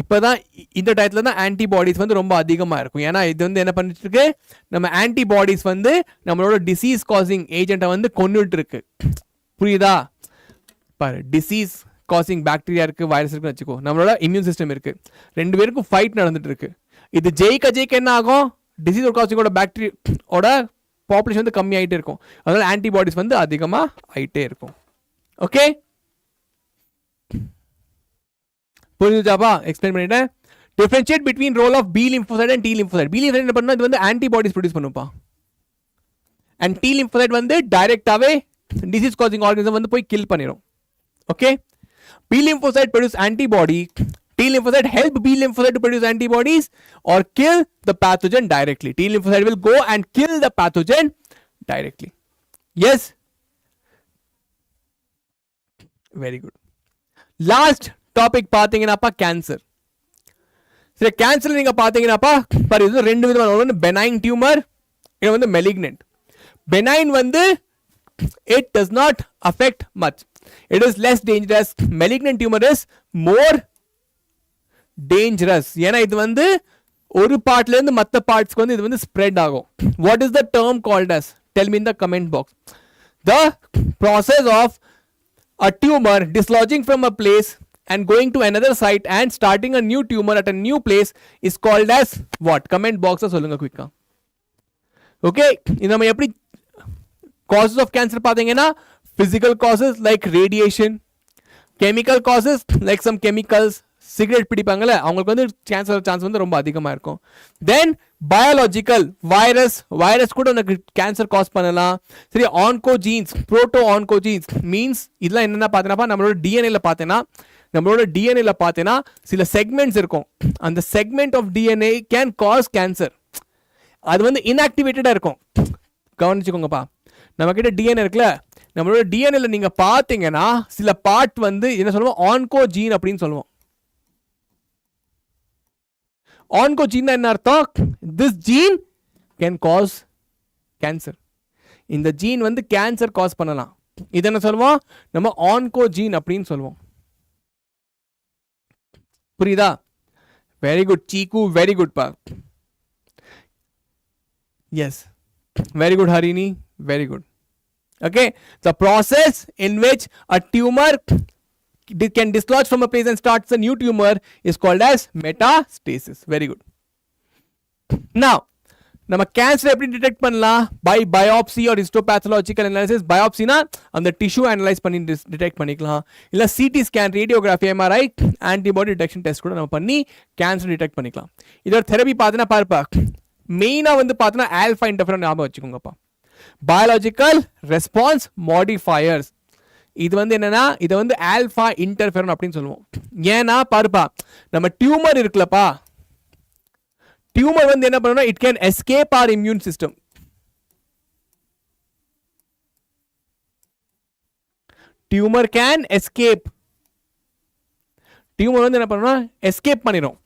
இப்பதான் இந்த டயத்துல தான் antibodies வந்து ரொம்ப அதிகமா இருக்கும். ஏன்னா இது வந்து என்ன பண்ணிட்டு இருக்கு, நம்ம ஆன்டிபாடிஸ் வந்து நம்மளோட டிசீஸ் காசிங் ஏஜென்ட்டை வந்து கொன்னுட்டு இருக்கு. புரியுதா? பாரு, டிசீஸ் காசிங் பாக்டீரியா இருக்கு, வைரஸ் இருக்குன்னு வச்சுக்கோ, நம்மளோட இம்யூன் சிஸ்டம் இருக்கு, ரெண்டு பேருக்கும் ஃபைட் நடந்துட்டு இருக்கு. இது ஜெயிக்க என்ன ஆகும், டிசீஸ் காசிங்கோட பாக்டீரியோட பாப்புலேஷன் வந்து கம்மி ஆகிட்டே இருக்கும். அதனால ஆன்டிபாடிஸ் வந்து அதிகமாக ஆகிட்டே இருக்கும். ஓகே, புரிஞ்சுச்சாப்பா? எக்ஸ்பிளைன் பண்ணிட்டேன். Differentiate between role of B lymphocyte and T lymphocyte. B lymphocyte என்ன பண்ணா, இது வந்து ஆன்டிபாடிஸ் ப்ரொடியூஸ் பண்ணுப்பா. அண்ட் டி லிம்போசைட் வந்து டைரக்டாவே டிசீஸ் காசிங் ஆர்கனிசம் வந்து போய் கில் பண்ணிடும். Okay, B lymphocyte produce antibody, T lymphocyte help B lymphocyte to produce antibodies or kill the pathogen directly. T lymphocyte will go and kill the pathogen directly. Yes? Very good. Last topic பார்த்தீங்கன்னாப்பா cancer. சரி, cancer நீங்க பார்த்தீங்கன்னாப்பா பாரு, இது ரெண்டு விதமான, ஒன்று benign tumour, இது வந்து மெலிக்னன்ட். பெனைன் வந்து it does not affect much. It is less dangerous. Malignant tumor is more dangerous. ஏன்னா இது வந்து ஒரு பார்ட்ல இருந்து மற்ற பார்ட்ஸ்க்கு வந்து இது வந்து ஸ்ப்ரெட் ஆகும். What is the term called as? Tell me in the comment box. The process of a tumor dislodging from a place and going to another site and starting a new tumor at a new place is called as what? Comment box சொல்லுங்க குயிக்கா. Okay, இது நம்ம எப்படி causes of cancer பாத்தீங்கன்னா, physical causes like radiation, chemical causes like some chemicals, cigarette பிடிப்பாங்கல்ல, அவங்களுக்கு வந்து cancer chance வந்து ரொம்ப அதிகமாக இருக்கும். தென் பயாலஜிக்கல், வைரஸ் கூட உனக்கு கேன்சர் காஸ் பண்ணலாம். சரி, ஆன்கோஜீன்ஸ், புரோட்டோ ஆன்கோஜீன்ஸ் மீன்ஸ் இதெல்லாம் என்னென்ன பார்த்தீங்கன்னா, நம்மளோட டிஎன்ஏல பார்த்தீங்கன்னா சில செக்மெண்ட்ஸ் இருக்கும். அந்த segment of DNA can cause cancer. அது வந்து இன்ஆக்டிவேட்டடாக இருக்கும். கவனிச்சுக்கோங்கப்பா, நம்ம கிட்ட டிஎன்ஏ இருக்குல்ல, நம்மளோட டிஎன்ஏல நீங்க பார்த்தீங்கன்னா சில பார்ட் வந்து என்ன சொல்லுவோம், ஆன்கோஜீன் அப்படின்னு சொல்லுவோம். ஆன்கோஜீன் என்ன அர்த்தம்? This gene can cause cancer. இந்த ஜீன் வந்து கேன்சர் காஸ் பண்ணலாம். இது என்ன சொல்லுவோம், நம்ம ஆன்கோஜீன் அப்படின்னு சொல்லுவோம். புரியுதா? வெரி குட் சீக்கு, வெரி குட் பா. Yes, very good Harini, very good. Okay, the process in which a tumor can dislodge from a place and starts a new tumor is called as metastasis. Very good. Now, நம்ம cancer எப்படி detect பண்ணலாம்? By biopsy or histopathological analysis. பயோப்சினா அந்த tissue analyse பண்ணி detect பண்ணிக்கலாம். இல்லை CT scan, radiography, MRI, antibody detection test கூட நம்ம பண்ணி கேன்சர் டிடெக்ட் பண்ணிக்கலாம். இதோட தெரபி பார்த்தீங்கன்னா பாருப்பா, மெயினாக வந்து பார்த்தீங்கன்னா ஆல்ஃபா இன்டர்ஃபெரான் ஞாபகம் வச்சுக்கோங்கப்பா. பயாலஜிக்கல் ரெஸ்பான்ஸ் மாடிஃபயர்ஸ், இது வந்து என்னன்னா, இதை வந்து ஆல்ஃபா இன்டர்ஃபெரான் அப்படின்னு சொல்லுவோம். ஏன்னா பாருப்பா, நம்ம டியூமர் இருக்குல்லப்பா, டியூமர் வந்து என்ன பண்ணணும், it can escape or immune system. Tumour can escape, tumour வந்து என்ன பண்ணணும், எஸ்கேப் பண்ணிடும்.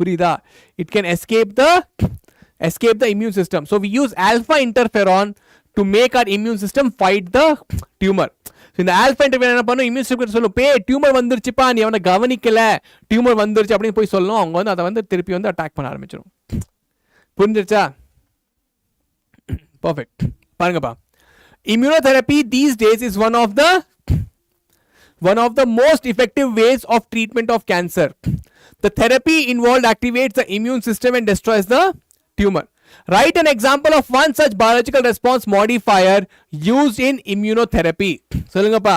புரியுதா? இட் கேன் escape the immune system. So we use alpha interferon to make our immune system fight the tumor. So இந்த alpha interferon என்ன பண்ணும், immune system சொல்லும், பே டியூமர் வந்துருச்சுப்பா, நீ அவனை கவனிக்கல, டியூமர் வந்துருச்சு அப்படின்னு போய் சொல்லணும். அவங்க வந்து அதை வந்து திருப்பி வந்து அட்டாக் பண்ண ஆரம்பிச்சிடும். புரிஞ்சிருச்சா? பர்ஃபெக்ட். பாருங்கப்பா, immunotherapy these days is one of the most effective ways of treatment of cancer. The therapy involved activates the immune system and destroys the tumor. Write an example of one such biological response modifier used in immunotherapy. Solungappa,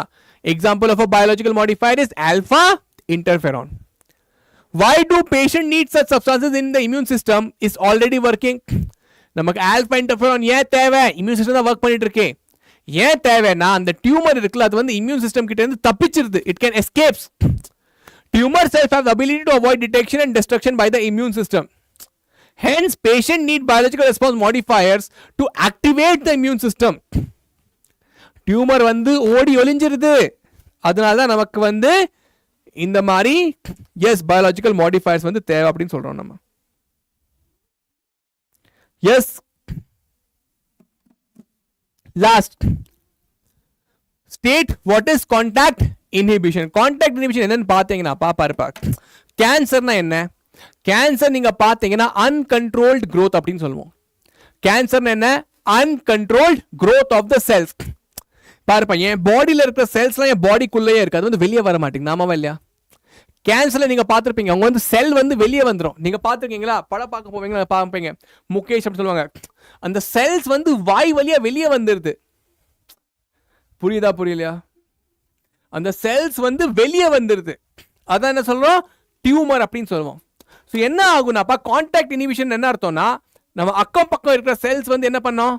example of a biological modifier is alpha interferon. Why do patient need such substances in the immune system is already working? நமக்கு alpha interferon ஏன் தேவை? Immune system தான் work பண்ணிட்டு இருக்கே. ஏன் தேவைன்னா, அந்த tumour இருக்குல்ல, அது வந்து இம்யூன் சிஸ்டம் கிட்ட இருந்து தப்பிச்சிருது. It can escapes. Tumor cells have the ability to avoid detection and destruction by the immune system. Hence, patient need biological response modifiers to activate the immune system. Tumor வந்து ஓடி ஒளிஞ்சிருது. அதனால தான் நமக்கு வந்து இந்த மாதிரி எஸ் biological modifiers வந்து தேவை அப்படின்னு சொல்றோம் நம்ம. Yes, last state what is contact inhibition. Contact inhibition என்னன்னு பார்த்தீங்கன்னா, பாருப்பா, கேன்சர்னா என்ன, கேன்சர் நீங்க பாத்தீங்கன்னா அன்கண்ட்ரோல்டு growth அப்படின்னு சொல்லுவோம். கேன்சர் என்ன? Uncontrolled growth of the cells. பாருப்பா, என் பாடியில இருக்கிற செல்ஸ்லாம் என் பாடிக்குள்ளேயே இருக்கு, அது வந்து வெளியே வர மாட்டேங்குது. ஆமாவா இல்லையா? கேன்சர்ல நீங்க பார்த்துருப்பீங்க, அவங்க வந்து செல் வந்து வெளியே வந்துடும். நீங்க பார்த்துருக்கீங்களா? படம் பார்க்க போவீங்களா? பார்ப்பீங்க, முகேஷ் அப்படின்னு சொல்லுவாங்க, அந்த செல்ஸ் வந்து வாய் வழியா வெளியே வந்துருது. புரியுதா புரியலையா? அந்த செல்ஸ் வந்து வெளியே வந்துருது, அதான் என்ன சொல்றோம்? டியூமர் அப்படின்னு சொல்லுவோம். ஸோ என்ன ஆகுனாப்பா, கான்டாக்ட் இனிபிஷன் என்ன அர்த்தம்னா, நம்ம அக்கம் பக்கம் இருக்கிற செல்ஸ் வந்து என்ன பண்ணோம்,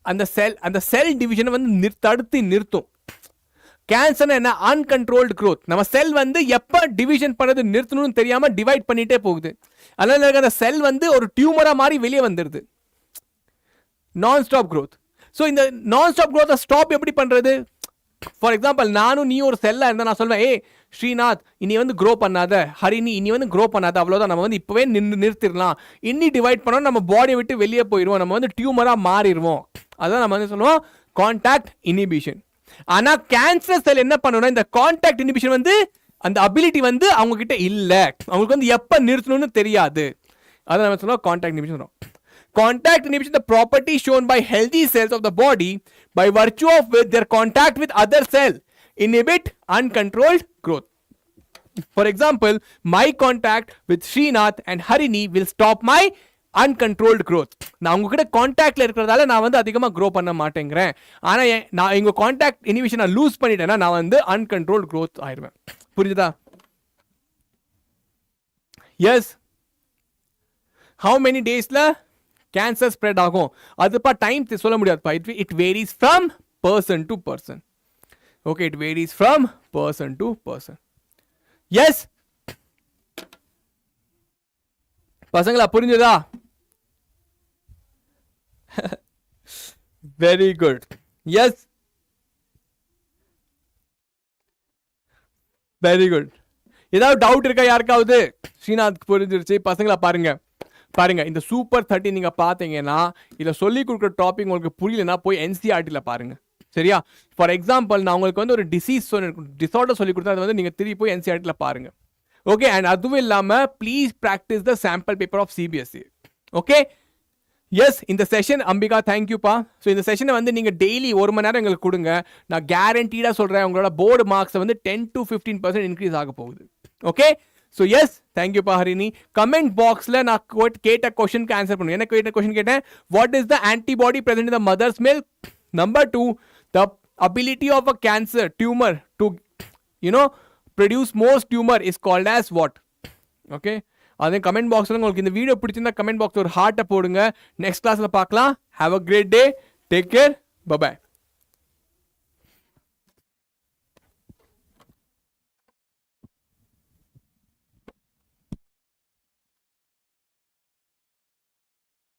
அந்த செல் டிவிஷனை வந்து தடுத்து நிறுத்தும். கேன்சர் என்ன? Uncontrolled growth. நம்ம செல் வந்து எப்ப டிவிஷன் பண்ணது நிறுத்தணும்னு தெரியாம டிவைட் பண்ணிட்டே போகுது. அதனால அந்த செல் வந்து ஒரு டியூமரா மாதிரி வெளியே வந்துருது. நான் ஸ்டாப் growth. ஸோ இந்த நான் ஸ்டாப் growth ஸ்டாப் எப்படி பண்றது? ஃபார் எக்ஸாம்பிள், நானும் நீ ஒரு செல்லா இருந்தா நான் சொல்வேன், ஏய் ஸ்ரீநாத், இனி வந்து க்ரோ பண்ணாத, ஹரிணி இனி வந்து க்ரோ பண்ணாத, அவ்வளோதான், நம்ம வந்து இப்போவே நிறுத்திடலாம். இன்னி டிவைட் பண்ணோம், நம்ம பாடியை விட்டு வெளியே போயிடுவோம், நம்ம வந்து டியூமராக மாறிடுவோம். அதான் நம்ம வந்து சொல்லுவோம் கான்டாக்ட் இனிபிஷன். ஆனா கேன்சர் செல் என்ன பண்ணணும்னா, இந்த கான்டாக்ட் இனிபிஷன் வந்து அந்த அபிலிட்டி வந்து அவங்க கிட்ட இல்ல, அவங்களுக்கு வந்து எப்ப நிறுத்தணும்னு தெரியாது. அதான் நம்ம சொல்லுவோம் contact inhibition. Contact inhibition, the property shown by healthy cells of the body by virtue of which their contact with other cell inhibit uncontrolled growth. For example, my contact with Srinath and Harini will stop my uncontrolled growth. நான் உங்ககிட்ட கான்டாக்ட்ல இருக்கிறதால நான் வந்து அதிகமாக grow பண்ண மாட்டேங்கிறேன். ஆனால் நான் எங்க கான்டாக்ட் இனிபிஷனை லூஸ் பண்ணிட்டேன்னா நான் வந்து அன்கண்ட்ரோல்டு growth ஆயிடுவேன். புரியுதா? எஸ். how many daysல கேன்சர் ஸ்ப்ரெட் ஆகும்? அதுப்பா டைம் சொல்ல முடியாதுப்பா. It varies from person to person. Okay, it varies from person to person. Yes பசங்களா, புரிஞ்சுதா? Very good. Yes, very good. ஏதாவது டவுட் இருக்கா யாருக்காவது? ஸ்ரீநாத் புரிஞ்சிருச்சு. பசங்களா பாருங்க, இந்த சூப்பர் 30 நீங்க பாத்தீங்கன்னா இதுல சொல்லி கொடுக்குற டாபிக் உங்களுக்கு புரியலன்னா போய் NCERTல பாருங்க. சரியா? ஃபார் எக்ஸாம்பிள், நான் உங்களுக்கு வந்து ஒரு டிசார்டர் சொல்லி கொடுத்தா, அது வந்து நீங்க திருப்பி போய் NCERTல பாருங்க. ஓகே, அண்ட் அதுவும் இல்லாம please practise the sample paper of CBSE. Okay, yes. இந்த செஷன் அம்பிகா, தேங்க்யூப்பா. ஸோ இந்த செஷனை வந்து நீங்க டெய்லி 1 மணி நேரம் எங்களுக்கு கொடுங்க. நான் கேரண்டீடா சொல்றேன், உங்களோட போர்டு மார்க்ஸ் வந்து 10 to 15% இன்க்ரீஸ் ஆக போகுது. ஓகே, ஸோ எஸ், தேங்க்யூப்பா ஹரிணி. கமெண்ட் பாக்ஸில் நான் கேட்ட கொஸ்டினுக்கு ஆன்சர் பண்ணுவேன். என்ன கேட்ட கொஸ்டின் கேட்டேன்? What is the antibody present in the mother's milk? Number 2, the ability of a cancer tumour to produce most tumour is called as what? Okay, அதே கமெண்ட் பாக்ஸில் உங்களுக்கு இந்த வீடியோ பிடிச்சிருந்தா கமெண்ட் பாக்ஸில் ஒரு ஹார்ட்டை போடுங்க. நெக்ஸ்ட் கிளாஸில் பார்க்கலாம். Have a great day. Take care. By.